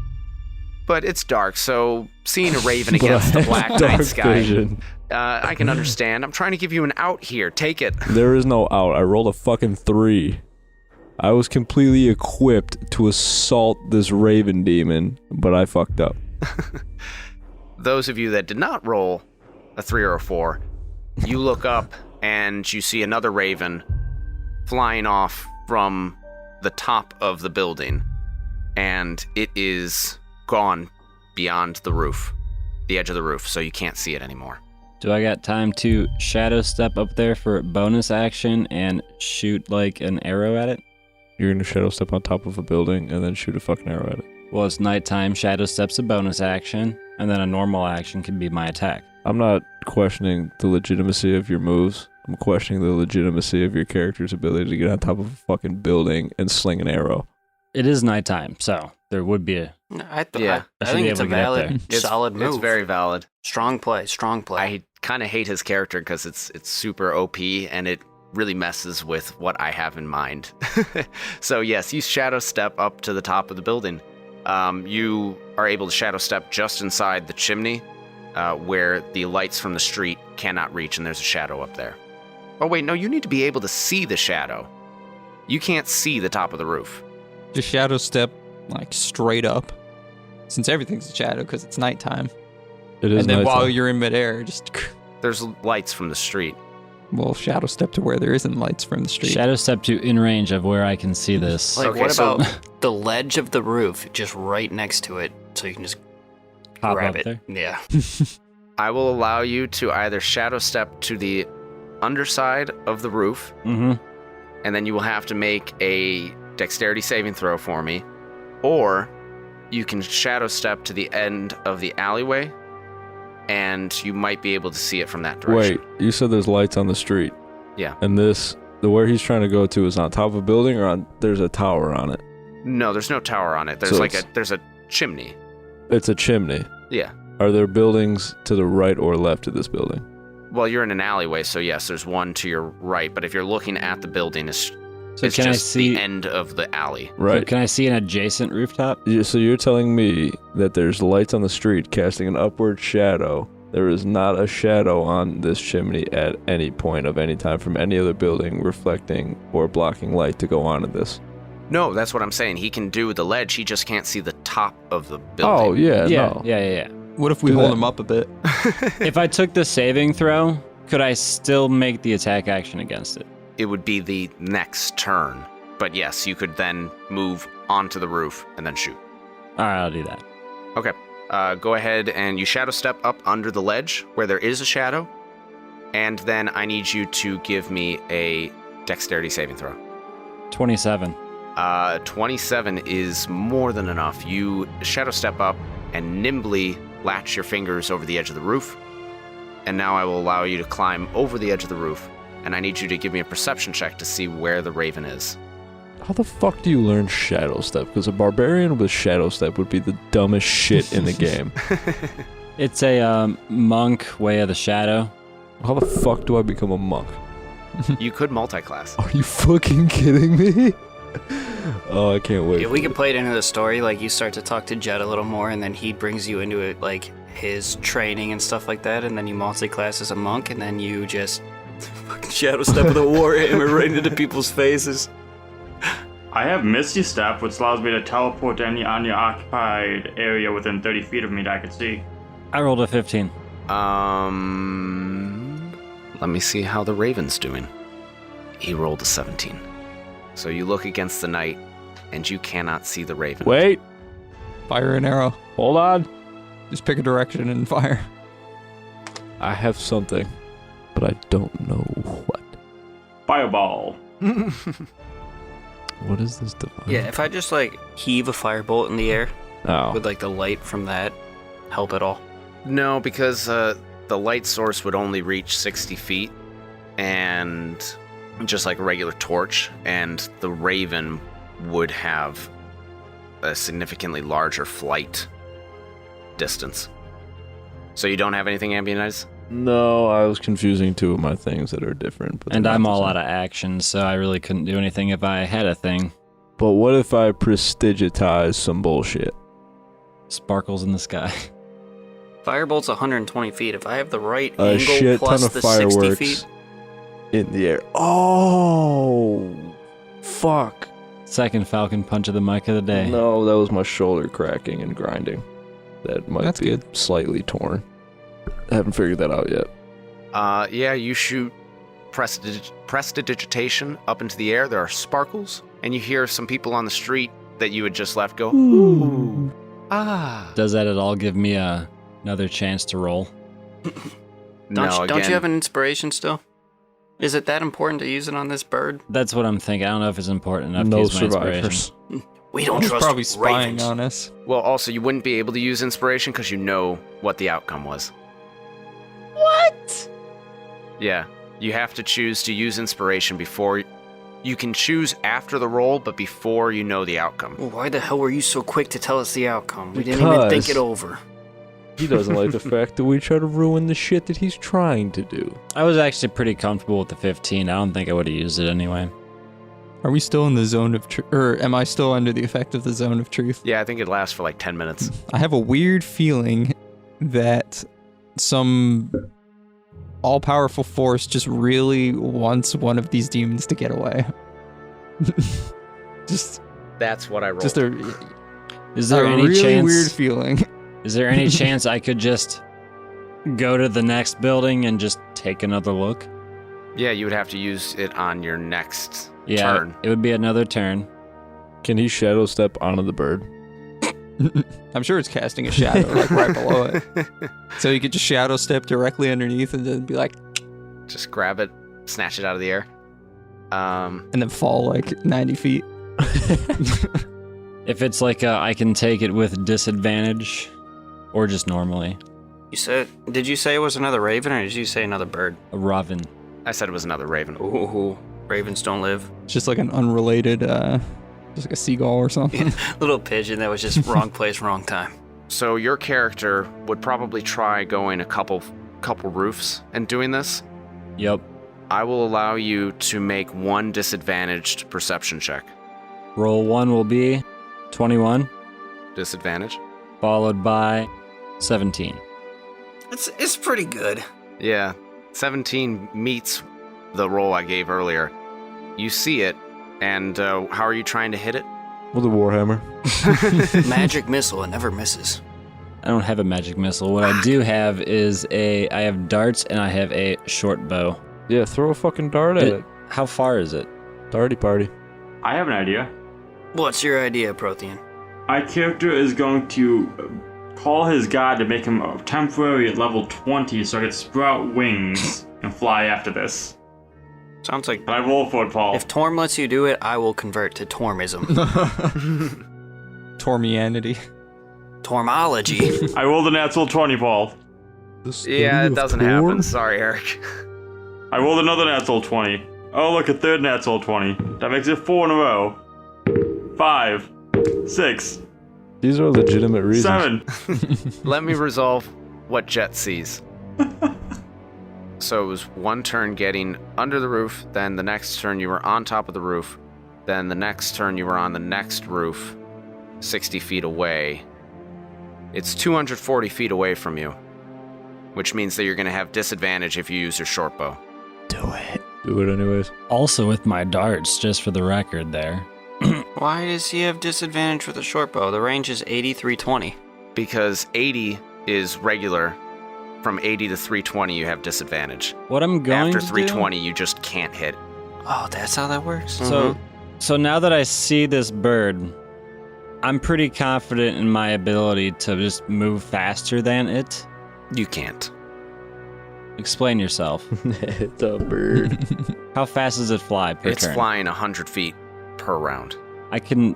but it's dark, so seeing a raven against the black night Dark sky, vision. I can understand. I'm trying to give you an out here. Take it. There is no out. I rolled a fucking 3. I was completely equipped to assault this raven demon, but I fucked up. Those of you that did not roll a 3 or a 4, you look up and you see another raven flying off from the top of the building, and it is gone beyond the roof, the edge of the roof, so you can't see it anymore. Do I got time to shadow step up there for bonus action and shoot like an arrow at it? You're gonna shadow step on top of a building and then shoot a fucking arrow at it. Well, it's nighttime. Shadow step's a bonus action, and then a normal action can be my attack. I'm not questioning the legitimacy of your moves. I'm questioning the legitimacy of your character's ability to get on top of a fucking building and sling an arrow. It is nighttime, so there would be a... I should think be it's a able to get up valid, It's- solid move. It's very valid. Strong play, strong play. I kind of hate his character because it's super OP and it really messes with what I have in mind. So yes, you shadow step up to the top of the building. You are able to shadow step just inside the chimney where the lights from the street cannot reach, and there's a shadow up there. Oh wait, no, you need to be able to see the shadow. You can't see the top of the roof. Just shadow step, like, straight up. Since everything's a shadow because it's nighttime. It is And then nighttime. while you're in midair, just... There's lights from the street. Well, shadow step to where there isn't lights from the street. Shadow step to in range of where I can see this. Like, Okay, what so- about the ledge of the roof, just right next to it, so you can just Hop grab up it? there. Yeah. I will allow you to either shadow step to the underside of the roof, Mm-hmm. and then you will have to make a dexterity saving throw for me, or you can shadow step to the end of the alleyway, and you might be able to see it from that direction. Wait, you said there's lights on the street. Yeah. And the where he's trying to go to is on top of a building or there's a tower on it? No, there's no tower on it. There's So there's a chimney. It's a chimney. Yeah. Are there buildings to the right or left of this building? Well, you're in an alleyway, so yes, there's one to your right, but if you're looking at the building, it's So can I just see? the end of the alley. Right. Can I see an adjacent rooftop? So you're telling me that there's lights on the street casting an upward shadow. There is not a shadow on this chimney at any point of any time from any other building reflecting or blocking light to go onto this. No, that's what I'm saying. He can do the ledge, he just can't see the top of the building. Oh, yeah, no. Yeah. What if we Do hold that. him up a bit? If I took the saving throw, could I still make the attack action against it? It would be the next turn. But yes, you could then move onto the roof and then shoot. All right, I'll do that. Okay. Go ahead and you shadow step up under the ledge where there is a shadow. And then I need you to give me a dexterity saving throw. 27. 27 is more than enough. You shadow step up and nimbly latch your fingers over the edge of the roof. And now I will allow you to climb over the edge of the roof. And I need you to give me a perception check to see where the raven is. How the fuck do you learn Shadow Step? Because a barbarian with Shadow Step would be the dumbest shit in the game. It's a monk way of the shadow. How the fuck do I become a monk? You could multi-class. Are you fucking kidding me? Oh, I can't wait. Yeah, we could play it into the story. Like, you start to talk to Jed a little more, and then he brings you into it, like, his training and stuff like that, and then you multi-class as a monk, and then you just fucking shadow step with a warhammer right into people's faces. I have Misty Step, which allows me to teleport to any unoccupied area within 30 feet of me that I can see. I rolled a 15. Let me see how the raven's doing. He rolled a 17. So you look against the night, and you cannot see the raven. Wait, Fire an arrow. hold on. Just pick a direction and fire. I have something, but I don't know what. Fireball. What is this device? Yeah, if I just, like, heave a firebolt in the air, Oh. would, like, the light from that help at all? No, because the light source would only reach 60 feet, and just like a regular torch, and the raven would have a significantly larger flight distance. So you don't have anything ambientized? No, I was confusing two of my things that are different. But And they're I'm not the all same. out of action, so I really couldn't do anything if I had a thing. But what if I prestigitize some bullshit? Sparkles in the sky. Firebolt's 120 feet. If I have the right A angle shit plus ton of the 60 fireworks feet, in the air. Oh, fuck. Second Falcon punch of the mic of the day. No, that was my shoulder cracking and grinding. That might That's be good. slightly torn. I haven't figured that out yet. Yeah, you shoot prestidigitation up into the air. There are sparkles, and you hear some people on the street that you had just left go, ooh, ah. Does that at all give me another chance to roll? No, don't you have an inspiration still? Is it that important to use it on this bird? That's what I'm thinking. I don't know if it's important enough to No use my inspiration. survivors. We don't He's trust probably spying ravens. on us. Well, also, you wouldn't be able to use inspiration because you know what the outcome was. What? Yeah, you have to choose to use inspiration before. You can choose after the roll, but before you know the outcome. Well, why the hell were you so quick to tell us the outcome? We didn't even think Because- it over. He doesn't like the fact that we try to ruin the shit that he's trying to do. I was actually pretty comfortable with the 15. I don't think I would have used it anyway. Are we still in the zone of truth? Or am I still under the effect of the zone of truth? Yeah, I think it lasts for like 10 minutes. I have a weird feeling that some all-powerful force just really wants one of these demons to get away. Just That's what I rolled. just a Is there any really chance? weird feeling. Is there any chance I could just go to the next building and just take another look? Yeah, you would have to use it on your next Yeah, turn. it would be another turn. Can he shadow step onto the bird? I'm sure it's casting a shadow like right below it. So you could just shadow step directly underneath and then be like, Just grab it, snatch it out of the air. and then fall like 90 feet. If it's like I can take it with disadvantage, or just normally. Did you say it was another raven, or did you say another bird? A raven. I said it was another raven. Ooh, ravens don't live. It's just like an unrelated, just like a seagull or something. Little pigeon that was just wrong place, wrong time. So your character would probably try going a couple roofs and doing this. Yep. I will allow you to make one disadvantaged perception check. Roll 1 will be 21, Disadvantage? followed by 17. It's pretty good. Yeah. 17 meets the roll I gave earlier. You see it, and how are you trying to hit it? With a warhammer. Magic missile, it never misses. I don't have a magic missile. What I do have is I have darts and I have a short bow. Yeah, throw a fucking dart at it. How far is it? Darty party. I have an idea. What's your idea, Prothean? My character is going to call his god to make him temporary at level 20 so I can sprout wings and fly after this. Sounds like... Can I roll for it, Paul? If Torm lets you do it, I will convert to Tormism. Tormianity. Tormology. I rolled a natural 20, Paul. Yeah, it doesn't happen. Sorry, Eric. I rolled another natural 20. Oh, look, a third natural 20. That makes it 4 in a row. 5, 6, These are legitimate reasons. 7. Let me resolve what Jet sees. So it was one turn getting under the roof, then the next turn you were on top of the roof, then the next turn you were on the next roof, 60 feet away. It's 240 feet away from you, which means that you're going to have disadvantage if you use your short bow. Do it. Do it anyways. Also with my darts, just for the record there. Why does he have disadvantage with a short bow? The range is 80, 320. Because 80 is regular. From 80 to 320, you have disadvantage. What I'm going After to 320, you just can't hit. Oh, that's how that works? So now that I see this bird, I'm pretty confident in my ability to just move faster than it. You can't. Explain yourself. It's a bird. How fast does it fly per It's turn? flying 100 feet per round. I can...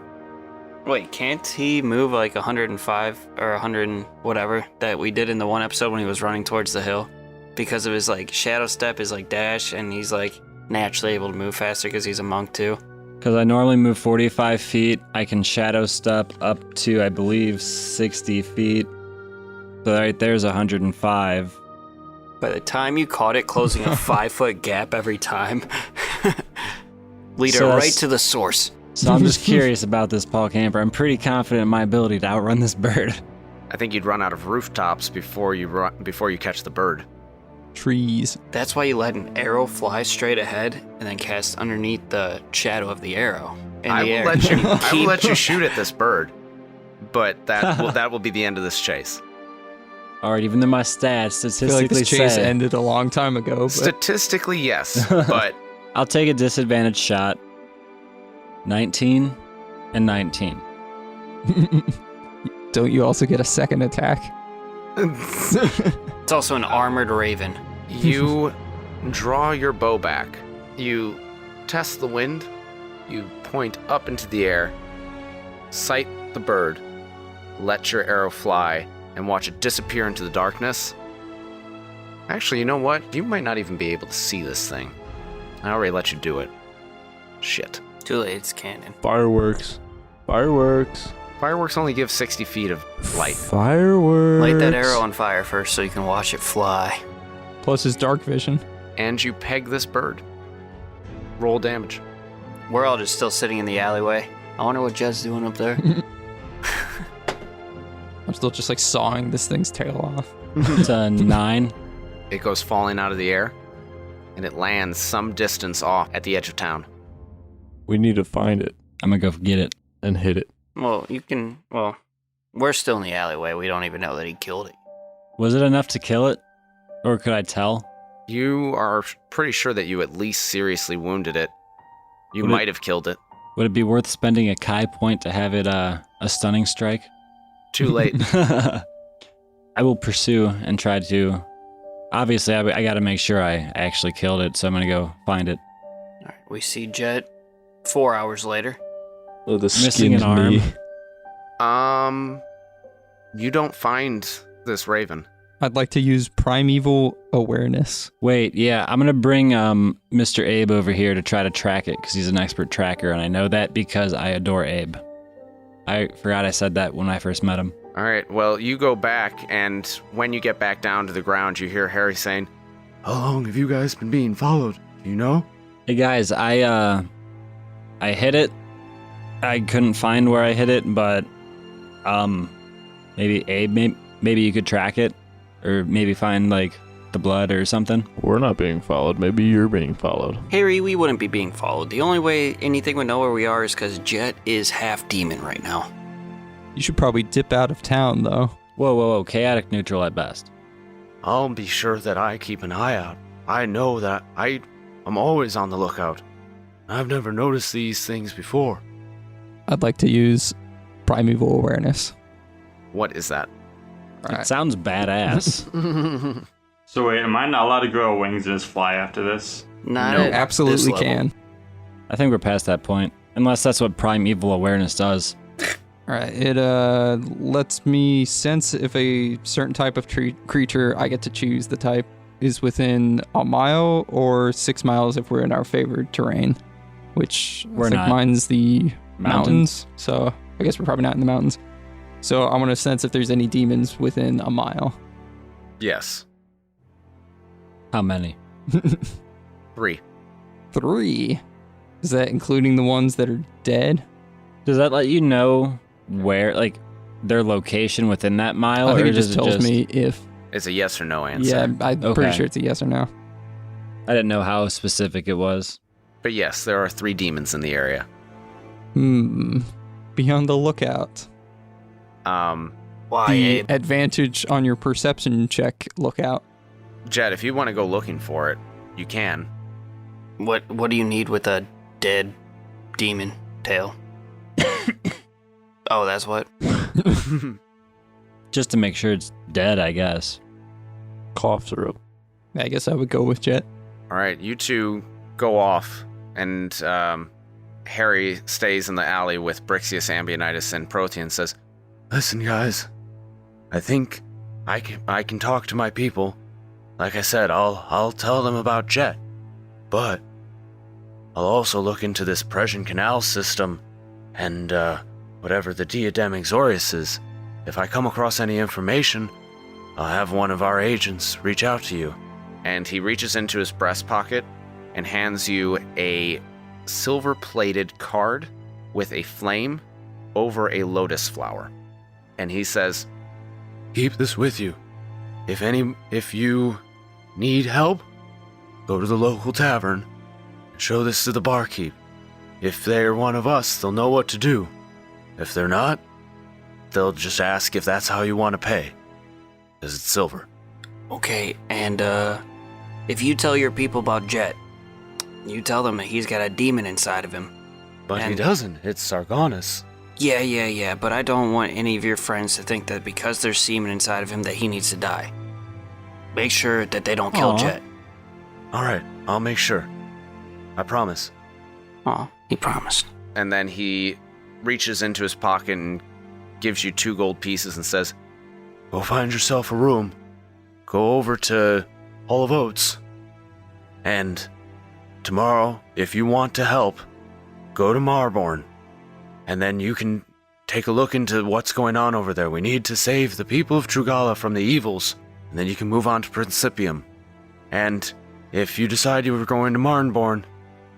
Wait, can't he move like 105 or 100 and whatever that we did in the one episode when he was running towards the hill? Because of his like shadow step is like dash, and he's like naturally able to move faster because he's a monk too. Because I normally move 45 feet, I can shadow step up to, I believe, 60 feet. So right there's 105. By the time you caught it closing a 5-foot gap every time, lead So her right that's- to the source. So I'm just curious about this, Paul Camper. I'm pretty confident in my ability to outrun this bird. I think you'd run out of rooftops before you catch the bird. Trees. That's why you let an arrow fly straight ahead and then cast underneath the shadow of the arrow in I the will air. let you let you shoot at this bird, but that will be the end of this chase. All right, even though my stats I feel like statistically this chase say ended a long time ago, but Statistically, yes, but I'll take a disadvantage shot. 19 and 19. don't you also get a second attack? It's also an armored raven. you draw your bow back. You test the wind. You point up into the air, sight the bird, let your arrow fly, and watch it disappear into the darkness. Actually, you know what? You might not even be able to see this thing. I already let you do it. Shit. Too late, it's canon. Fireworks. Fireworks. Fireworks only give 60 feet of light. Fireworks. Light that arrow on fire first so you can watch it fly. Plus his dark vision. And you peg this bird. Roll damage. We're all just still sitting in the alleyway. I wonder what Jed's doing up there. I'm still just like sawing this thing's tail off. It's a 9. It goes falling out of the air, and it lands some distance off at the edge of town. We need to find it I'm gonna go get it. and hit it. Well, we're still in the alleyway. We don't even know that he killed it. Was it enough to kill it? Or could I tell? You are pretty sure that you at least seriously wounded it. You Would it- might have killed it. Would it be worth spending a Kai point to have it a stunning strike? Too late. I will pursue and try to. Obviously, I got to make sure I actually killed it, so I'm gonna go find it. All right, we see Jet 4 hours later. Oh, the Missing an skinned arm. knee. You don't find this raven. I'd like to use primeval awareness. Wait, yeah, I'm gonna bring Mr. Abe over here to try to track it because he's an expert tracker, and I know that because I adore Abe. I forgot I said that when I first met him. All right, well, you go back, and when you get back down to the ground, you hear Harry saying, How long have you guys been being followed? Do you know? Hey guys, I hit it. I couldn't find where I hit it, but maybe Abe, maybe you could track it, or maybe find like the blood or something. We're not being followed. Maybe you're being followed. Harry, we wouldn't be being followed. The only way anything would know where we are is because Jet is half demon right now. You should probably dip out of town, though. Whoa, chaotic neutral at best. I'll be sure that I keep an eye out. I know that I'm always on the lookout. I've never noticed these things before. I'd like to use primeval awareness. What is that? It sounds badass. So wait, am I not allowed to grow wings and just fly after this? Not No, at Absolutely this level. can. I think we're past that point, unless that's what primeval awareness does. All right, it lets me sense if a certain type of creature, I get to choose the type, is within a mile or 6 miles if we're in our favored terrain, which We're I think not. mine's the Mountains? mountains. So I guess we're probably not in the mountains. So I want to sense if there's any demons within a mile. Yes. How many? 3. 3. Is that including the ones that are dead? Does that let you know where, like, their location within that mile? I think or it just does tells me if. It's a yes or no answer. Yeah, I'm pretty Okay. sure it's a yes or no. I didn't know how specific it was. But yes, there are 3 demons in the area. Be on the lookout. Why, The Abe? advantage on your perception check lookout. Jet, if you want to go looking for it, you can. What do you need with a dead demon tail? Oh, that's what? Just to make sure it's dead, I guess. Cough syrup. I guess I would go with Jet. All right, you two go off, and Harry stays in the alley with Brixius, Ambionitis, and Protean. Says, Listen, guys. I think I can talk to my people. Like I said, I'll tell them about Jet. But I'll also look into this Presian Canal system and whatever the Diadem Exorius is. If I come across any information, I'll have one of our agents reach out to you. and he reaches into his breast pocket and hands you a silver-plated card with a flame over a lotus flower. And he says, Keep this with you. If you need help, go to the local tavern and show this to the barkeep. If they're one of us, they'll know what to do. If they're not, they'll just ask if that's how you want to pay. Because it's silver. Okay, and if you tell your people about Jet, you tell them that he's got a demon inside of him. But he And- doesn't. It's Sargonus. Yeah, but I don't want any of your friends to think that because there's semen inside of him that he needs to die. Make sure that they don't kill Aw. Jet. All right, I'll make sure. I promise. Aw, he promised. and then he reaches into his pocket and gives you 2 gold pieces and says, Go find yourself a room. Go over to Hall of Oats. And tomorrow, if you want to help, go to Marborn. And then you can take a look into what's going on over there. We need to save the people of Trugala from the evils. And then you can move on to Principium. And if you decide you were going to Marnborn,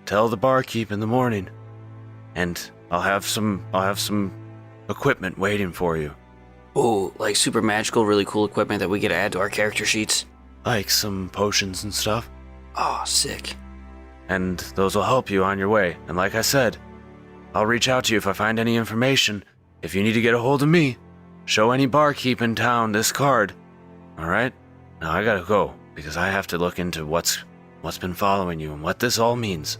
tell the barkeep in the morning. And I'll have some equipment waiting for you. Oh, like super magical, really cool equipment that we get to add to our character sheets. Like some potions and stuff. Oh, sick. and those will help you on your way. And like I said, I'll reach out to you if I find any information. If you need to get a hold of me, show any barkeep in town this card. All right? Now I gotta go, because I have to look into what's been following you and what this all means.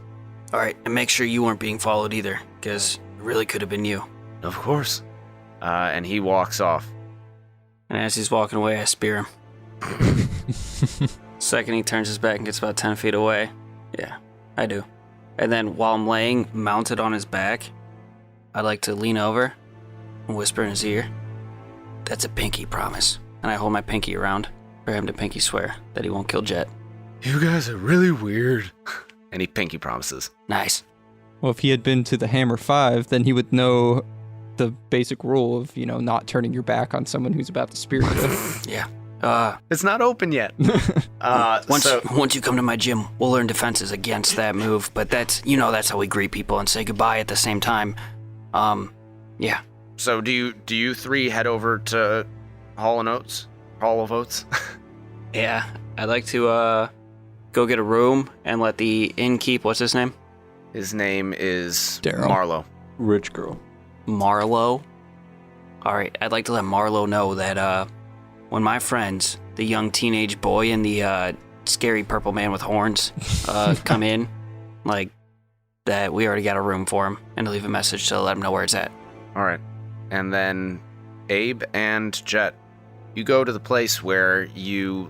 All right, and make sure you weren't being followed either, because it really could have been you. Of course. And he walks off. And as he's walking away, I spear him. Second, he turns his back and gets about 10 feet away. Yeah, I do. And then while I'm laying mounted on his back, I like to lean over and whisper in his ear, "That's a pinky promise." And I hold my pinky around for him to pinky swear that he won't kill Jet. You guys are really weird. And he pinky promises. Nice. Well, if he had been to the Hammer 5, then he would know the basic rule of, not turning your back on someone who's about to spear you. Yeah. It's not open yet. Once you come to my gym, we'll learn defenses against that move. But that's how we greet people and say goodbye at the same time. Yeah. So do you three head over to Hall of Oats? Yeah. I'd like to go get a room and let the innkeep. What's his name? His name is Daryl. Marlowe. Rich girl. Marlowe. All right. I'd like to let Marlowe know that when my friends, the young teenage boy and the scary purple man with horns, come in, like that, we already got a room for him, and to leave a message to let him know where it's at. All right. And then Abe and Jet, you go to the place where you're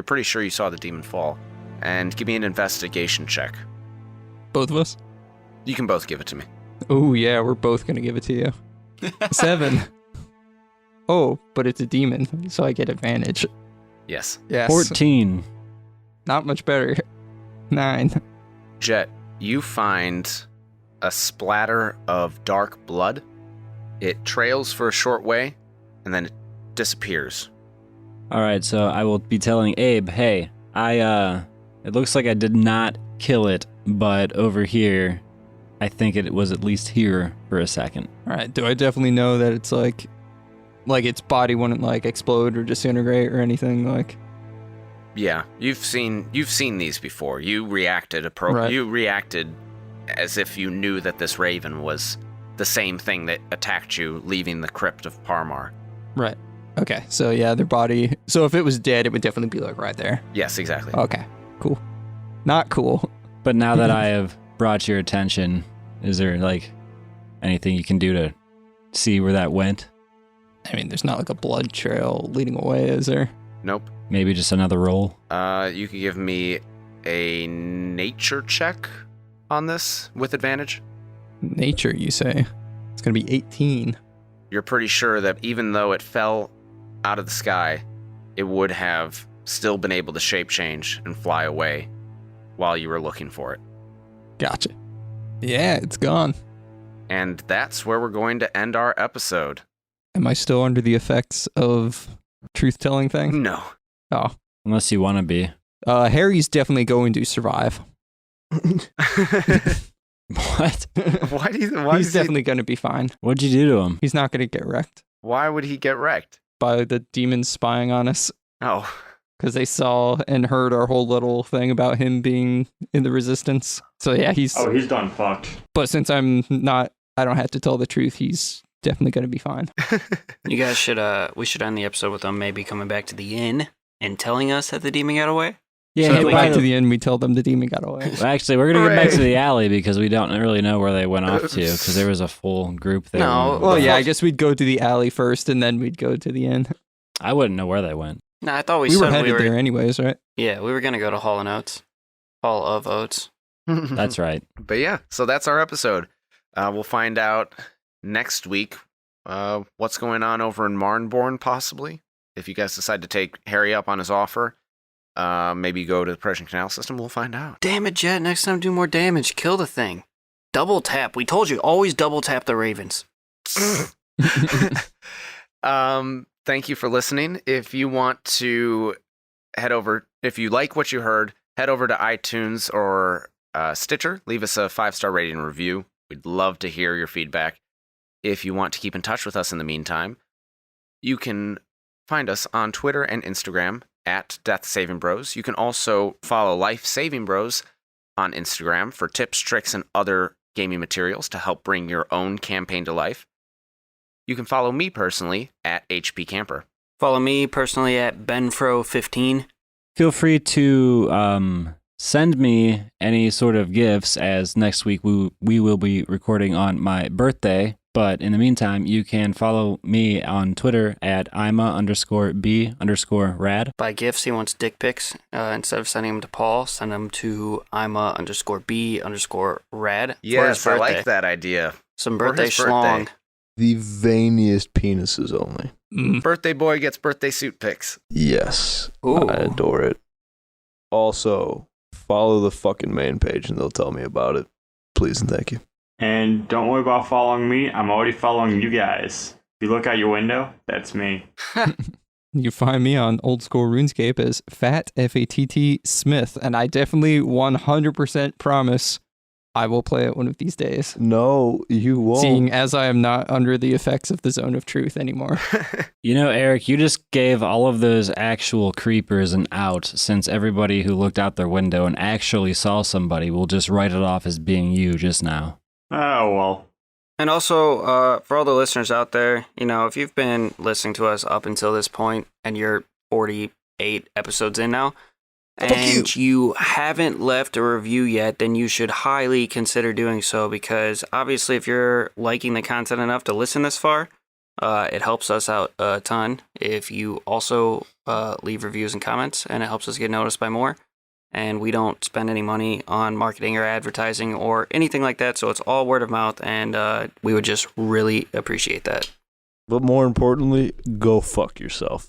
pretty sure you saw the demon fall, and give me an investigation check. Both of us? You can both give it to me. Oh, yeah, we're both going to give it to you. 7. Oh, but it's a demon, so I get advantage. Yes. Yes. 14. Not much better. 9. Jet, you find a splatter of dark blood. It trails for a short way, and then it disappears. All right, so I will be telling Abe, hey, it looks like I did not kill it, but over here, I think it was at least here for a second. All right, do I definitely know that it's like its body wouldn't explode or disintegrate or anything like? Yeah, you've seen these before. You reacted Right. You reacted as if you knew that this raven was the same thing that attacked you leaving the crypt of Parmar. Right. Okay, so yeah, their body. So if it was dead, it would definitely be right there. Yes, exactly. Okay, cool. Not cool. But now that I have brought your attention, is there anything you can do to see where that went? I mean, there's not a blood trail leading away, is there? Nope. Maybe just another roll? You can give me a nature check on this with advantage. Nature, you say? It's gonna be 18. You're pretty sure that even though it fell out of the sky, it would have still been able to shape change and fly away while you were looking for it. Gotcha. Yeah, it's gone. And that's where we're going to end our episode. Am I still under the effects of truth-telling thing? No. Oh. Unless you want to be. Harry's definitely going to survive. What? He's definitely going to be fine. What'd you do to him? He's not going to get wrecked Why would he get wrecked? by the demons spying on us Oh, because they saw and heard our whole little thing about him being in the resistance. So yeah, he's done fucked. But since I don't have to tell the truth, he's definitely going to be fine. You guys we should end the episode with them maybe coming back to the inn and telling us that the demon got away. Yeah, So hey, go by back the- to the end, we tell them the demon got away. Well, actually, we're going to get back to Hooray. the alley because we don't really know where they went off to because there was a full group there. No, Well, yeah, I guess we'd go to the alley first, and then we'd go to the inn. I wouldn't know where they went. No, I thought We said were headed there anyways, right? Yeah, we were gonna go to Hall of Oats. That's right. But yeah, so that's our episode. We'll find out next week what's going on over in Marnborn, possibly. If you guys decide to take Harry up on his offer, maybe go to the Persian Canal System, we'll find out. Damn it, Jet! Next time, do more damage. Kill the thing. Double tap. We told you, always double tap the ravens. Thank you for listening. If you want to if you like what you heard, head over to iTunes or Stitcher. Leave us a 5-star rating and review. We'd love to hear your feedback. If you want to keep in touch with us in the meantime, you can find us on Twitter and Instagram at Death Saving Bros. You can also follow Life Saving Bros on Instagram for tips, tricks, and other gaming materials to help bring your own campaign to life. You can follow me personally at HP Camper. Follow me personally at benfro15. Feel free to send me any sort of gifts, as next week we will be recording on my birthday. But in the meantime, you can follow me on Twitter at ima_b_rad. By gifts, he wants dick pics. Instead of sending them to Paul, send them to ima_b_rad. Yes, for his I birthday. like that idea. Some For birthday his schlong. birthday. The veiniest penises only. Birthday boy gets birthday suit pics. Yes. Ooh. I adore it. Also, follow the fucking main page and they'll tell me about it. Please and thank you. And don't worry about following me. I'm already following you guys. If you look out your window, that's me. You find me on Old School RuneScape as Fat FATT Smith, and I definitely 100% promise I will play it one of these days. No, you won't. Seeing as I am not under the effects of the Zone of Truth anymore. You know, Eric, you just gave all of those actual creepers an out, since everybody who looked out their window and actually saw somebody will just write it off as being you just now. Oh, well. And also, for all the listeners out there, if you've been listening to us up until this point and you're 48 episodes in now, and you haven't left a review yet, then you should highly consider doing so, because obviously if you're liking the content enough to listen this far, it helps us out a ton. If you also leave reviews and comments, and it helps us get noticed by more. And we don't spend any money on marketing or advertising or anything like that, so it's all word of mouth, and we would just really appreciate that. But more importantly, go fuck yourself.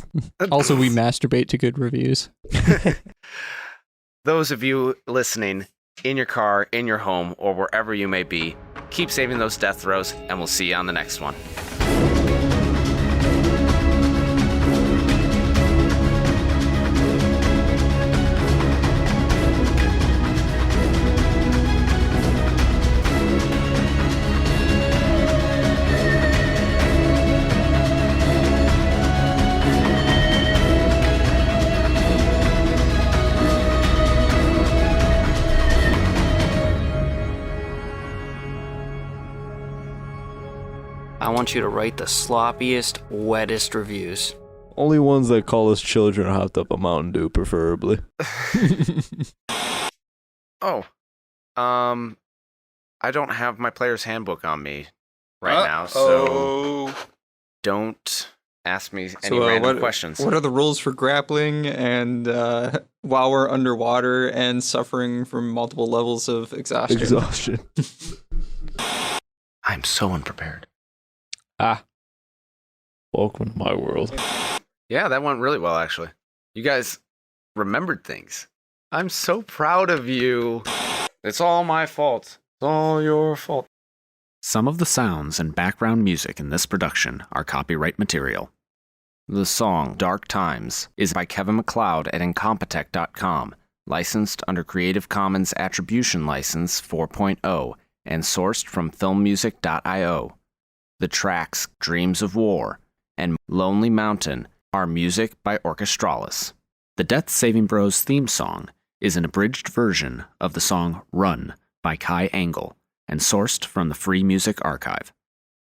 Also, we masturbate to good reviews. Those of you listening in your car, in your home, or wherever you may be, keep saving those death throws, and we'll see you on the next one. I want you to write the sloppiest, wettest reviews. Only ones that call us children hopped up a Mountain Dew, preferably. Oh, I don't have my player's handbook on me right now, so don't ask me any random questions. What are the rules for grappling and while we're underwater and suffering from multiple levels of exhaustion? I'm so unprepared. Welcome to my world. Yeah, that went really well, actually. You guys remembered things. I'm so proud of you. It's all my fault. It's all your fault. Some of the sounds and background music in this production are copyright material. The song Dark Times is by Kevin MacLeod at Incompetech.com, licensed under Creative Commons Attribution License 4.0, and sourced from filmmusic.io. The tracks Dreams of War and Lonely Mountain are music by Orchestralis. The Death Saving Bros theme song is an abridged version of the song Run by Kai Angle and sourced from the Free Music Archive.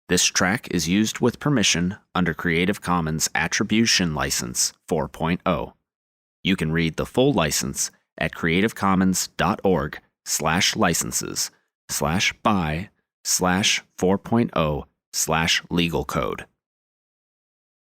This track is used with permission under Creative Commons Attribution License 4.0. You can read the full license at creativecommons.org/licenses/by/4.0/legal code.